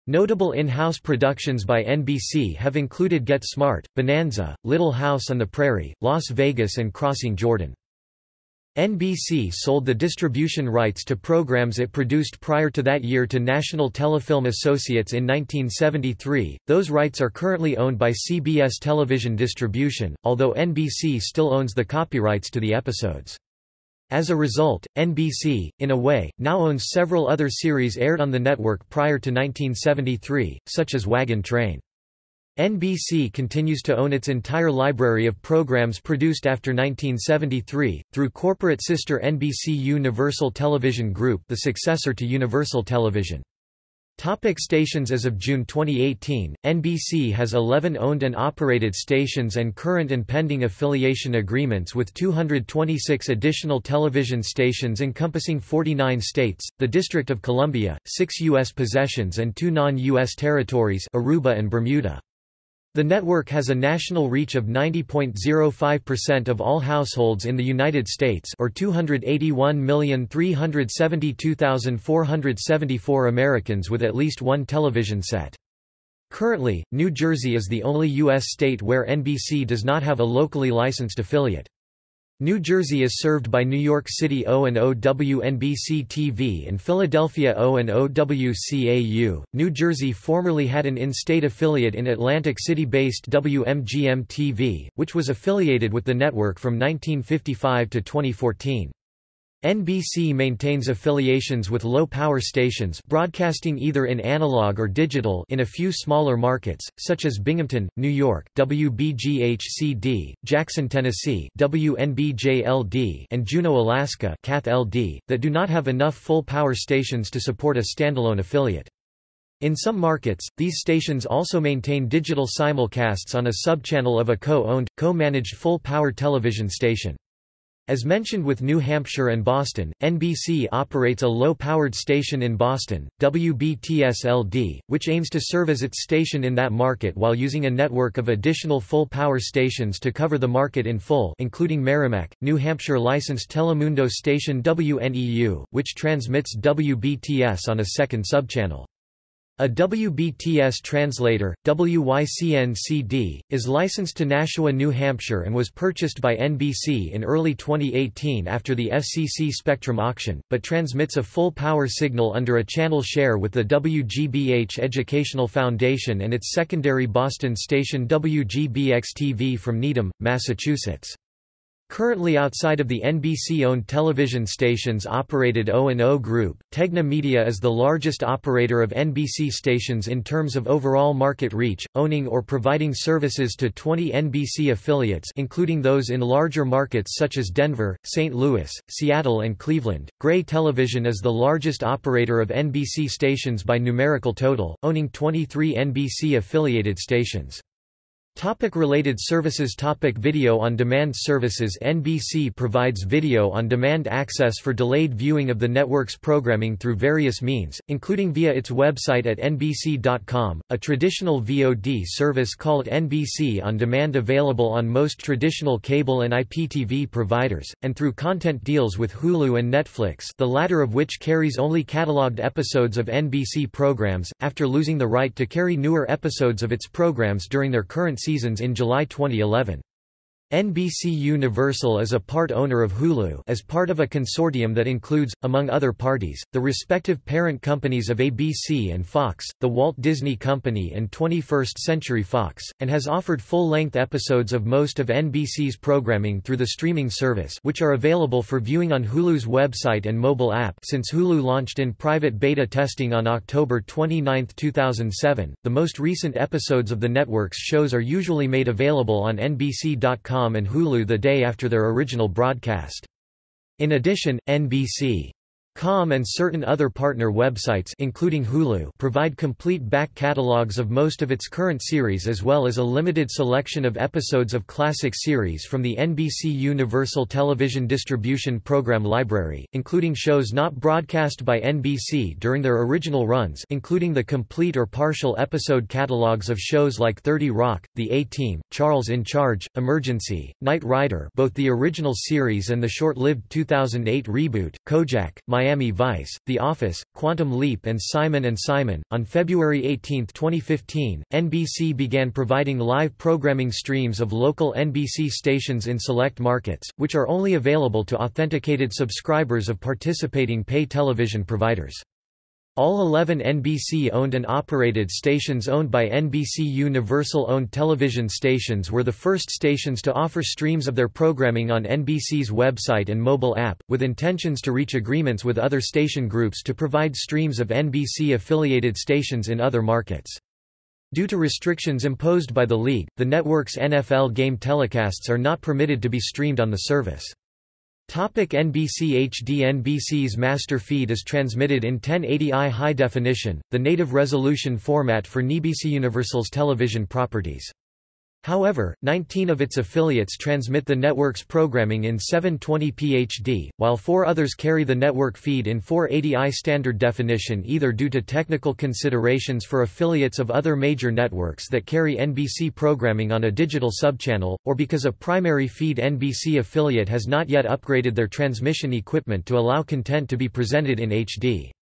Notable in-house productions by NBC have included Get Smart, Bonanza, Little House on the Prairie, Las Vegas and Crossing Jordan. NBC sold the distribution rights to programs it produced prior to that year to National Telefilm Associates in 1973. Those rights are currently owned by CBS Television Distribution, although NBC still owns the copyrights to the episodes. As a result, NBC, in a way, now owns several other series aired on the network prior to 1973, such as Wagon Train. NBC continues to own its entire library of programs produced after 1973, through corporate sister NBC Universal Television Group, the successor to Universal Television. Topic stations. As of June 2018, NBC has 11 owned and operated stations and current and pending affiliation agreements with 226 additional television stations encompassing 49 states, the District of Columbia, 6 U.S. possessions and 2 non-U.S. territories, Aruba and Bermuda. The network has a national reach of 90.05% of all households in the United States, or 281,372,474 Americans with at least one television set. Currently, New Jersey is the only U.S. state where NBC does not have a locally licensed affiliate. New Jersey is served by New York City O&O WNBC-TV and Philadelphia O&O WCAU. New Jersey formerly had an in-state affiliate in Atlantic City-based WMGM-TV, which was affiliated with the network from 1955 to 2014. NBC maintains affiliations with low-power stations broadcasting either in analog or digital in a few smaller markets, such as Binghamton, New York WBGH-CD, Jackson, Tennessee WNBJ-LD, and Juneau, Alaska CATH-LD, that do not have enough full-power stations to support a standalone affiliate. In some markets, these stations also maintain digital simulcasts on a subchannel of a co-owned, co-managed full-power television station. As mentioned with New Hampshire and Boston, NBC operates a low-powered station in Boston, WBTS-LD, which aims to serve as its station in that market while using a network of additional full-power stations to cover the market in full, including Merrimack, New Hampshire-licensed Telemundo station WNEU, which transmits WBTS on a second subchannel. A WBTS translator, WYCN-CD, is licensed to Nashua, New Hampshire and was purchased by NBC in early 2018 after the FCC Spectrum auction, but transmits a full-power signal under a channel share with the WGBH Educational Foundation and its secondary Boston station WGBX-TV from Needham, Massachusetts. Currently outside of the NBC-owned television stations operated O&O Group, Tegna Media is the largest operator of NBC stations in terms of overall market reach, owning or providing services to 20 NBC affiliates including those in larger markets such as Denver, St. Louis, Seattle and Cleveland. Gray Television is the largest operator of NBC stations by numerical total, owning 23 NBC-affiliated stations. Related services. Video on demand services. NBC provides video on demand access for delayed viewing of the network's programming through various means, including via its website at nbc.com, a traditional VOD service called NBC On Demand available on most traditional cable and IPTV providers, and through content deals with Hulu and Netflix, the latter of which carries only catalogued episodes of NBC programs, after losing the right to carry newer episodes of its programs during their current seasons in July 2011. NBC Universal is a part owner of Hulu as part of a consortium that includes, among other parties, the respective parent companies of ABC and Fox, the Walt Disney Company and 21st Century Fox, and has offered full-length episodes of most of NBC's programming through the streaming service, which are available for viewing on Hulu's website and mobile app since Hulu launched in private beta testing on October 29, 2007. The most recent episodes of the network's shows are usually made available on NBC.com and Hulu the day after their original broadcast. In addition, NBC.com and certain other partner websites including Hulu provide complete back catalogs of most of its current series as well as a limited selection of episodes of classic series from the NBC Universal Television Distribution Program library, including shows not broadcast by NBC during their original runs, including the complete or partial episode catalogs of shows like 30 Rock, The A-Team, Charles in Charge, Emergency, Knight Rider, both the original series and the short-lived 2008 reboot, Kojak, Miami Vice, The Office, Quantum Leap and Simon & Simon. On February 18, 2015, NBC began providing live programming streams of local NBC stations in select markets, which are only available to authenticated subscribers of participating pay television providers. All 11 NBC-owned and operated stations owned by NBC Universal-owned television stations were the first stations to offer streams of their programming on NBC's website and mobile app, with intentions to reach agreements with other station groups to provide streams of NBC-affiliated stations in other markets. Due to restrictions imposed by the league, the network's NFL game telecasts are not permitted to be streamed on the service. NBC HD. NBC's master feed is transmitted in 1080i high definition, the native resolution format for NBC Universal's television properties. However, 19 of its affiliates transmit the network's programming in 720p HD, while 4 others carry the network feed in 480i standard definition either due to technical considerations for affiliates of other major networks that carry NBC programming on a digital subchannel, or because a primary feed NBC affiliate has not yet upgraded their transmission equipment to allow content to be presented in HD.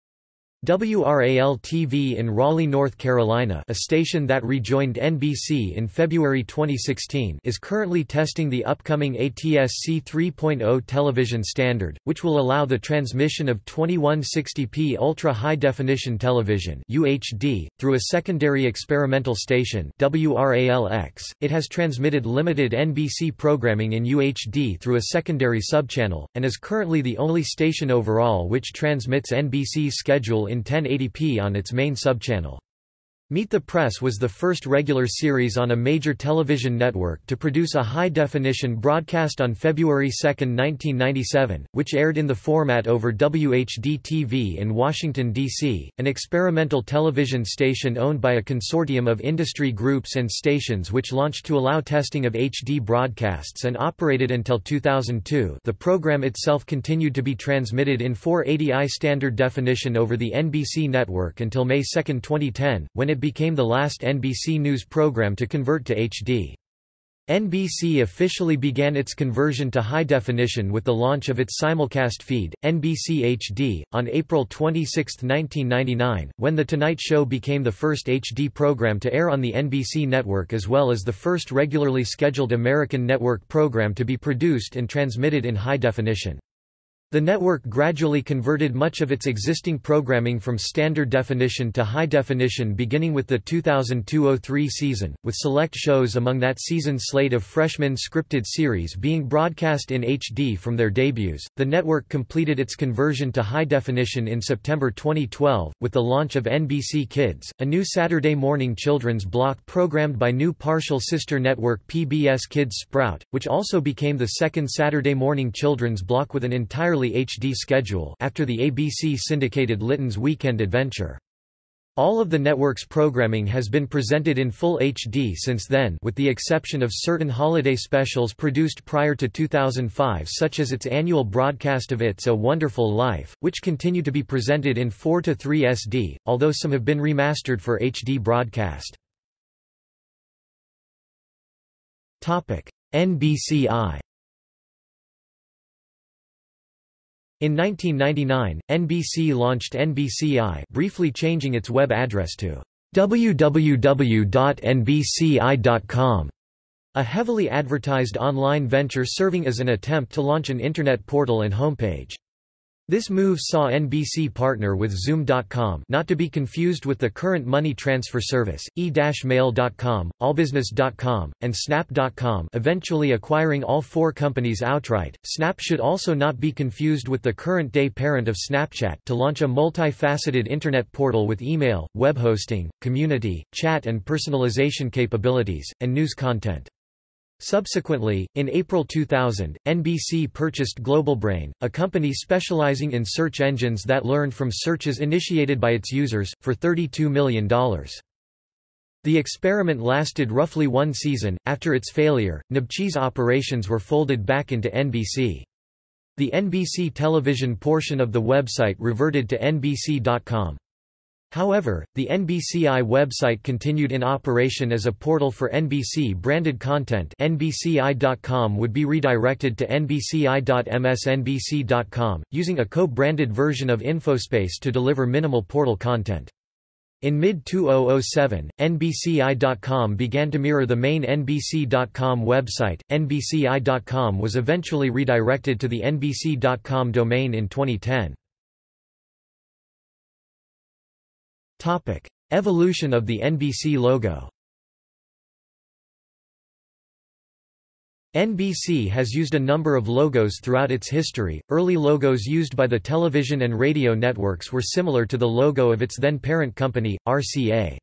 WRAL-TV in Raleigh, North Carolina, a station that rejoined NBC in February 2016, is currently testing the upcoming ATSC 3.0 television standard, which will allow the transmission of 2160p ultra-high-definition television (UHD) through a secondary experimental station WRAL-X. It has transmitted limited NBC programming in UHD through a secondary subchannel, and is currently the only station overall which transmits NBC's schedule in 1080p on its main subchannel. Meet the Press was the first regular series on a major television network to produce a high-definition broadcast on February 2, 1997, which aired in the format over WHD-TV in Washington, D.C., an experimental television station owned by a consortium of industry groups and stations which launched to allow testing of HD broadcasts and operated until 2002. The program itself continued to be transmitted in 480i standard definition over the NBC network until May 2, 2010, when it became the last NBC News program to convert to HD. NBC officially began its conversion to high definition with the launch of its simulcast feed, NBC HD, on April 26, 1999, when The Tonight Show became the first HD program to air on the NBC network as well as the first regularly scheduled American network program to be produced and transmitted in high definition. The network gradually converted much of its existing programming from standard definition to high definition beginning with the 2002-03 season, with select shows among that season's slate of freshman scripted series being broadcast in HD from their debuts. The network completed its conversion to high definition in September 2012, with the launch of NBC Kids, a new Saturday morning children's block programmed by new partial sister network PBS Kids Sprout, which also became the second Saturday morning children's block with an entirely HD schedule after the ABC syndicated Litton's Weekend Adventure. All of the network's programming has been presented in full HD since then, with the exception of certain holiday specials produced prior to 2005 such as its annual broadcast of It's a Wonderful Life, which continue to be presented in 4:3 SD, although some have been remastered for HD broadcast. NBCI. In 1999, NBC launched NBCI, briefly changing its web address to www.nbci.com, a heavily advertised online venture serving as an attempt to launch an Internet portal and homepage. This move saw NBC partner with Zoom.com, not to be confused with the current money transfer service, e-mail.com, allbusiness.com, and snap.com, eventually acquiring all four companies outright. Snap should also not be confused with the current-day parent of Snapchat, to launch a multifaceted internet portal with email, web hosting, community, chat and personalization capabilities, and news content. Subsequently, in April 2000, NBC purchased GlobalBrain, a company specializing in search engines that learned from searches initiated by its users, for $32 million. The experiment lasted roughly one season. After its failure, NBC's operations were folded back into NBC. The NBC television portion of the website reverted to NBC.com. However, the NBCI website continued in operation as a portal for NBC-branded content. NBCI.com would be redirected to NBCI.msnbc.com, using a co-branded version of InfoSpace to deliver minimal portal content. In mid-2007, NBCI.com began to mirror the main NBC.com website. NBCI.com was eventually redirected to the NBC.com domain in 2010. Evolution of the NBC logo. NBC has used a number of logos throughout its history. Early logos used by the television and radio networks were similar to the logo of its then parent company, RCA.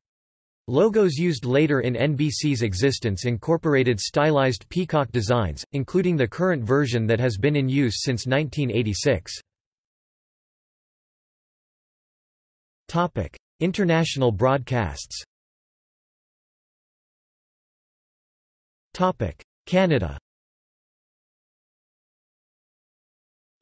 Logos used later in NBC's existence incorporated stylized peacock designs, including the current version that has been in use since 1986. International broadcasts. Canada.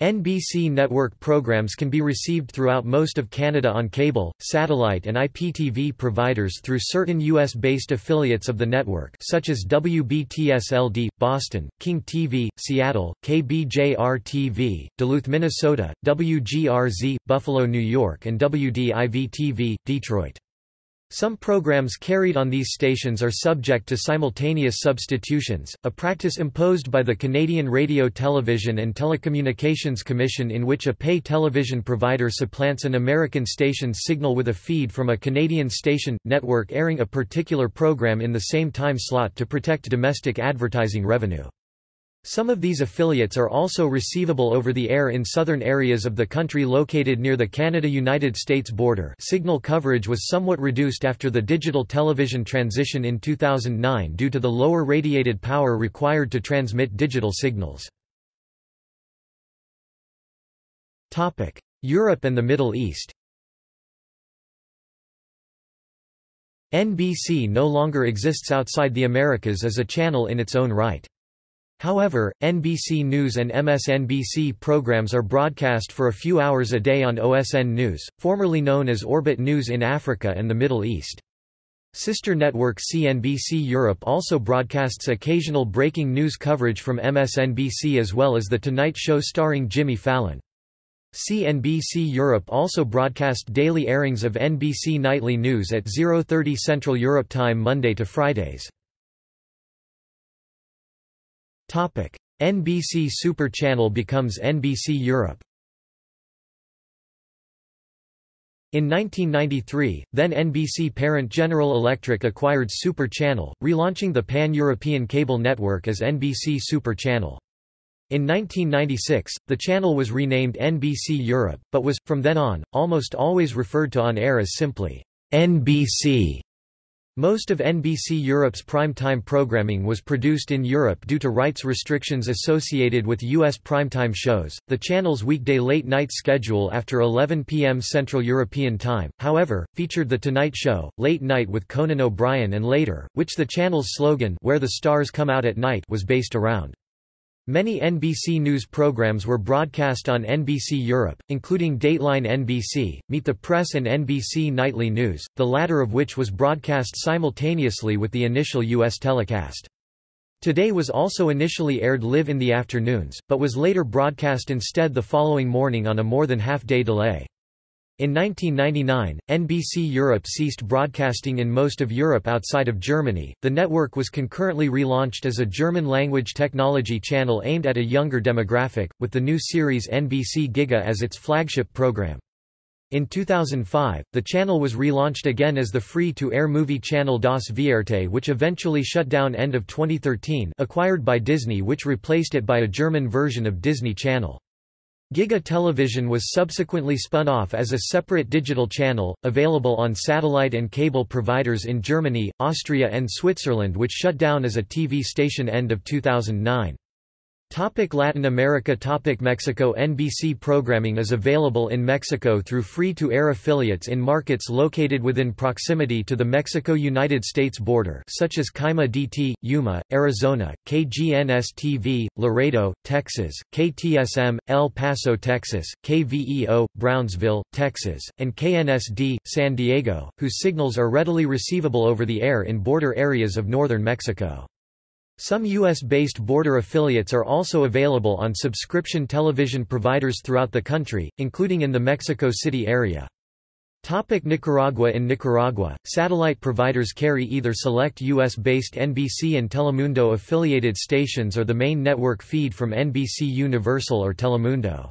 NBC network programs can be received throughout most of Canada on cable, satellite and IPTV providers through certain US-based affiliates of the network such as WBTSLD, Boston, King TV, Seattle, KBJR-TV, Duluth, Minnesota, WGRZ, Buffalo, New York and WDIV-TV, Detroit. Some programs carried on these stations are subject to simultaneous substitutions, a practice imposed by the Canadian Radio Television and Telecommunications Commission in which a pay television provider supplants an American station's signal with a feed from a Canadian station network airing a particular program in the same time slot to protect domestic advertising revenue. Some of these affiliates are also receivable over the air in southern areas of the country located near the Canada-United States border. Signal coverage was somewhat reduced after the digital television transition in 2009 due to the lower radiated power required to transmit digital signals. Topic: Europe and the Middle East. NBC no longer exists outside the Americas as a channel in its own right. However, NBC News and MSNBC programs are broadcast for a few hours a day on OSN News, formerly known as Orbit News in Africa and the Middle East. Sister network CNBC Europe also broadcasts occasional breaking news coverage from MSNBC as well as The Tonight Show starring Jimmy Fallon. CNBC Europe also broadcast daily airings of NBC Nightly News at 0:30 Central Europe Time Monday to Fridays. NBC Super Channel becomes NBC Europe. In 1993, then NBC parent General Electric acquired Super Channel, relaunching the pan-European cable network as NBC Super Channel. In 1996, the channel was renamed NBC Europe, but was, from then on, almost always referred to on air as simply NBC. Most of NBC Europe's primetime programming was produced in Europe due to rights restrictions associated with U.S. primetime shows. The channel's weekday late-night schedule after 11 p.m. Central European Time, however, featured The Tonight Show, Late Night with Conan O'Brien and Later, which the channel's slogan, Where the Stars Come Out at Night, was based around. Many NBC News programs were broadcast on NBC Europe, including Dateline NBC, Meet the Press and NBC Nightly News, the latter of which was broadcast simultaneously with the initial U.S. telecast. Today was also initially aired live in the afternoons, but was later broadcast instead the following morning on a more than half-day delay. In 1999, NBC Europe ceased broadcasting in most of Europe outside of Germany. The network was concurrently relaunched as a German-language technology channel aimed at a younger demographic, with the new series NBC Giga as its flagship program. In 2005, the channel was relaunched again as the free-to-air movie channel Das Vierte, which eventually shut down end of 2013, acquired by Disney, which replaced it by a German version of Disney Channel. Giga Television was subsequently spun off as a separate digital channel, available on satellite and cable providers in Germany, Austria and Switzerland, which shut down as a TV station end of 2009. Latin America. Mexico. NBC programming is available in Mexico through free-to-air affiliates in markets located within proximity to the Mexico-United States border such as Kaima DT, Yuma, Arizona, KGNS-TV, Laredo, Texas, KTSM, El Paso, Texas, KVEO, Brownsville, Texas, and KNSD, San Diego, whose signals are readily receivable over the air in border areas of northern Mexico. Some U.S.-based border affiliates are also available on subscription television providers throughout the country, including in the Mexico City area. Nicaragua. In Nicaragua, satellite providers carry either select U.S.-based NBC and Telemundo affiliated stations or the main network feed from NBC Universal or Telemundo.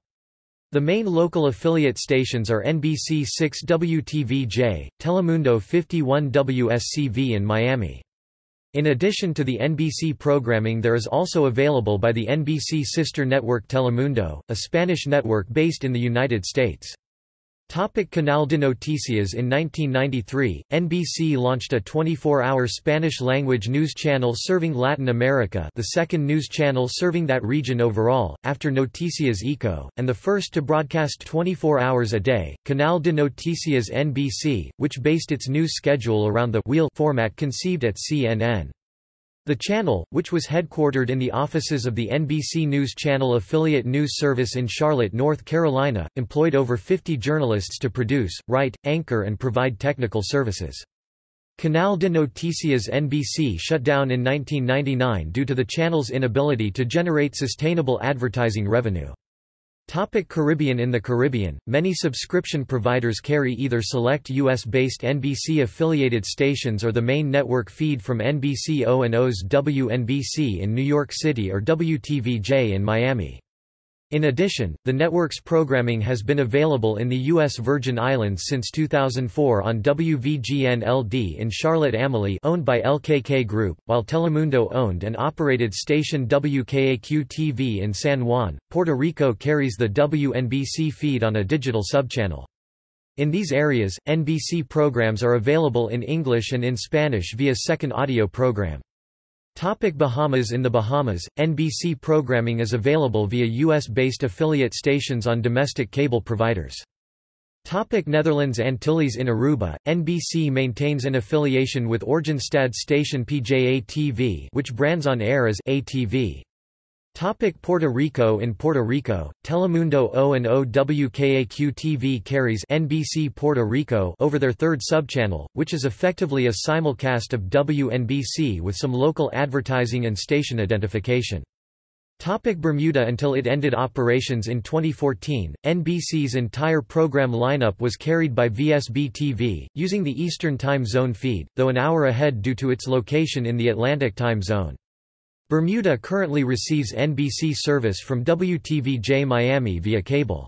The main local affiliate stations are NBC 6 WTVJ, Telemundo 51 WSCV in Miami. In addition to the NBC programming, there is also available by the NBC sister network Telemundo, a Spanish network based in the United States. Canal de Noticias. In 1993, NBC launched a 24-hour Spanish-language news channel serving Latin America, the second news channel serving that region overall, after Noticias Eco, and the first to broadcast 24 hours a day. Canal de Noticias NBC, which based its news schedule around the wheel format conceived at CNN. The channel, which was headquartered in the offices of the NBC News Channel affiliate news service in Charlotte, North Carolina, employed over 50 journalists to produce, write, anchor and provide technical services. Canal de Noticias NBC shut down in 1999 due to the channel's inability to generate sustainable advertising revenue. Caribbean. In the Caribbean, many subscription providers carry either select U.S.-based NBC-affiliated stations or the main network feed from NBC O&O's WNBC in New York City or WTVJ in Miami. In addition, the network's programming has been available in the U.S. Virgin Islands since 2004 on WVGN-LD in Charlotte-Amalie, owned by LKK Group, while Telemundo owned and operated station WKAQ-TV in San Juan, Puerto Rico carries the WNBC feed on a digital subchannel. In these areas, NBC programs are available in English and in Spanish via second audio program. Bahamas. In the Bahamas, NBC programming is available via U.S.-based affiliate stations on domestic cable providers. Netherlands Antilles. In Aruba, NBC maintains an affiliation with Oranjestad station PJA-TV, which brands on air as ATV. Puerto Rico. In Puerto Rico, Telemundo O&O WKAQ-TV carries NBC Puerto Rico over their third subchannel, which is effectively a simulcast of WNBC with some local advertising and station identification. Bermuda. Until it ended operations in 2014, NBC's entire program lineup was carried by VSB-TV, using the Eastern Time Zone feed, though an hour ahead due to its location in the Atlantic Time Zone. Bermuda currently receives NBC service from WTVJ Miami via cable.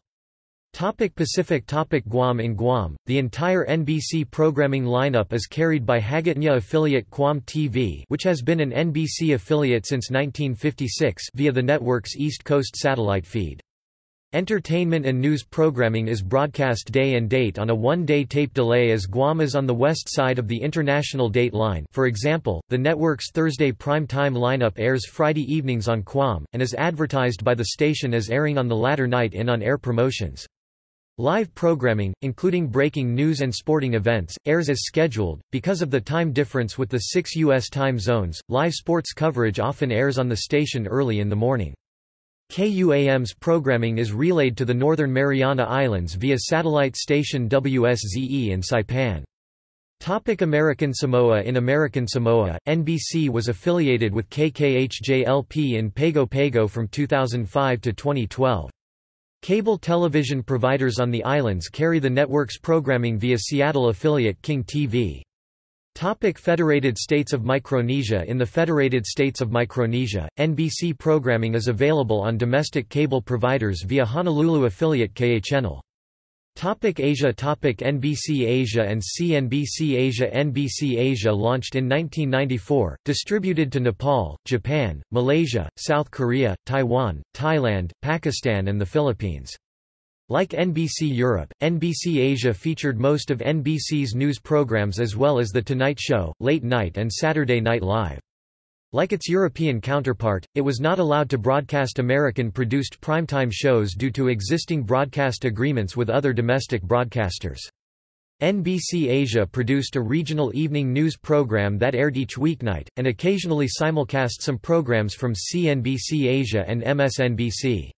Pacific. Guam. In Guam, the entire NBC programming lineup is carried by Hagåtña affiliate Guam TV, which has been an NBC affiliate since 1956 via the network's East Coast satellite feed. Entertainment and news programming is broadcast day and date on a one-day tape delay as Guam is on the west side of the international date line. For example, the network's Thursday prime-time lineup airs Friday evenings on Guam, and is advertised by the station as airing on the latter night in on-air promotions. Live programming, including breaking news and sporting events, airs as scheduled. Because of the time difference with the 6 U.S. time zones, live sports coverage often airs on the station early in the morning. KUAM's programming is relayed to the Northern Mariana Islands via satellite station WSZE in Saipan. American Samoa. In American Samoa, NBC was affiliated with KKHJ-LP in Pago Pago from 2005 to 2012. Cable television providers on the islands carry the network's programming via Seattle affiliate King TV. Federated States of Micronesia. In the Federated States of Micronesia, NBC programming is available on domestic cable providers via Honolulu affiliate KA Channel. Asia. NBC Asia and CNBC Asia. NBC Asia launched in 1994, distributed to Nepal, Japan, Malaysia, South Korea, Taiwan, Thailand, Pakistan and the Philippines. Like NBC Europe, NBC Asia featured most of NBC's news programs as well as The Tonight Show, Late Night and Saturday Night Live. Like its European counterpart, it was not allowed to broadcast American-produced primetime shows due to existing broadcast agreements with other domestic broadcasters. NBC Asia produced a regional evening news program that aired each weeknight, and occasionally simulcast some programs from CNBC Asia and MSNBC.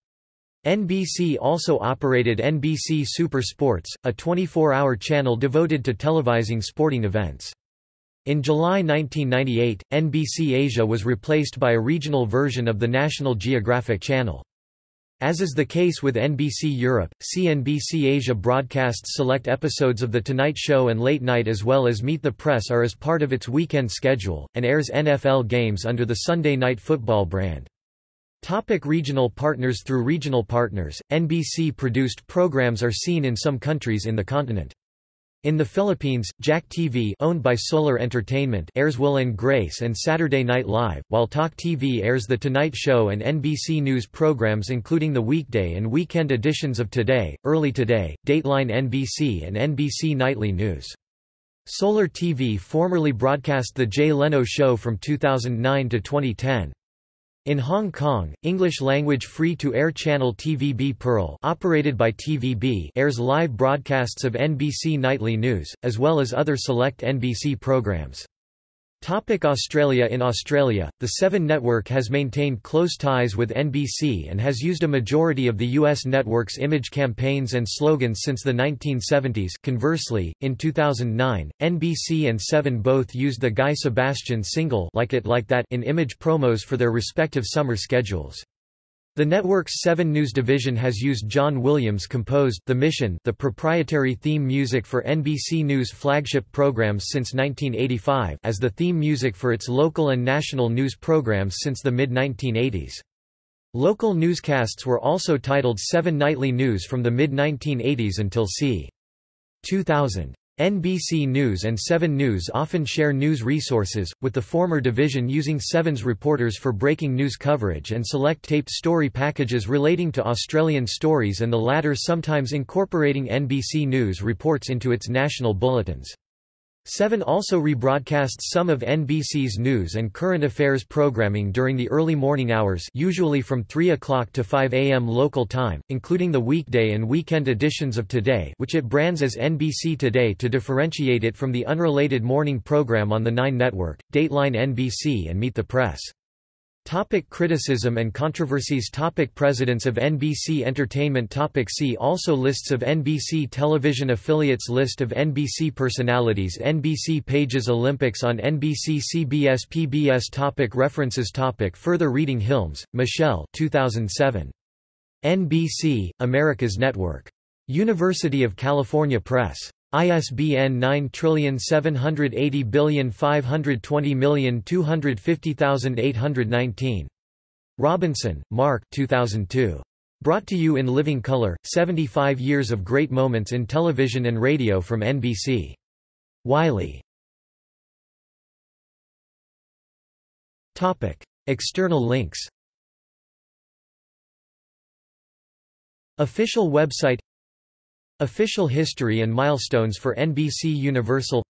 NBC also operated NBC Super Sports, a 24-hour channel devoted to televising sporting events. In July 1998, NBC Asia was replaced by a regional version of the National Geographic Channel. As is the case with NBC Europe, CNBC Asia broadcasts select episodes of The Tonight Show and Late Night as well as Meet the Press are as part of its weekend schedule, and airs NFL games under the Sunday Night Football brand. Regional partners. Through regional partners, NBC-produced programs are seen in some countries in the continent. In the Philippines, Jack TV, owned by Solar Entertainment, airs Will and Grace and Saturday Night Live, while Talk TV airs The Tonight Show and NBC News programs including the weekday and weekend editions of Today, Early Today, Dateline NBC and NBC Nightly News. Solar TV formerly broadcast The Jay Leno Show from 2009 to 2010. In Hong Kong, English-language free-to-air channel TVB Pearl, operated by TVB, airs live broadcasts of NBC Nightly News, as well as other select NBC programs. Australia. In Australia, the Seven Network has maintained close ties with NBC and has used a majority of the U.S. network's image campaigns and slogans since the 1970s. Conversely, in 2009, NBC and Seven both used the Guy Sebastian single Like It Like That in image promos for their respective summer schedules. The network's 7 News division has used John Williams-composed The Mission, the proprietary theme music for NBC News flagship programs since 1985, as the theme music for its local and national news programs since the mid-1980s. Local newscasts were also titled 7 Nightly News from the mid-1980s until c. 2000. NBC News and 7 News often share news resources, with the former division using 7's reporters for breaking news coverage and select taped story packages relating to Australian stories, and the latter sometimes incorporating NBC News reports into its national bulletins. 7 also rebroadcasts some of NBC's news and current affairs programming during the early morning hours, usually from 3 o'clock to 5 a.m. local time, including the weekday and weekend editions of Today, which it brands as NBC Today to differentiate it from the unrelated morning program on the 9 network, Dateline NBC and Meet the Press. Topic: criticism and controversies. Topic: presidents of NBC Entertainment. Topic: see also lists of NBC television affiliates. List of NBC personalities. NBC pages. Olympics on NBC. CBS. PBS. Topic: references. Topic: further reading. Hilms, Michelle 2007. NBC, America's Network. University of California Press. ISBN 9780520250819. Robinson, Mark 2002. Brought to you in living color, 75 Years of Great Moments in Television and Radio from NBC. Wiley. External links. Official website. Official history and milestones for NBC Universal.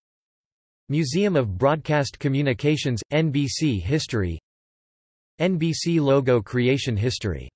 Museum of Broadcast Communications – NBC History. NBC logo creation history.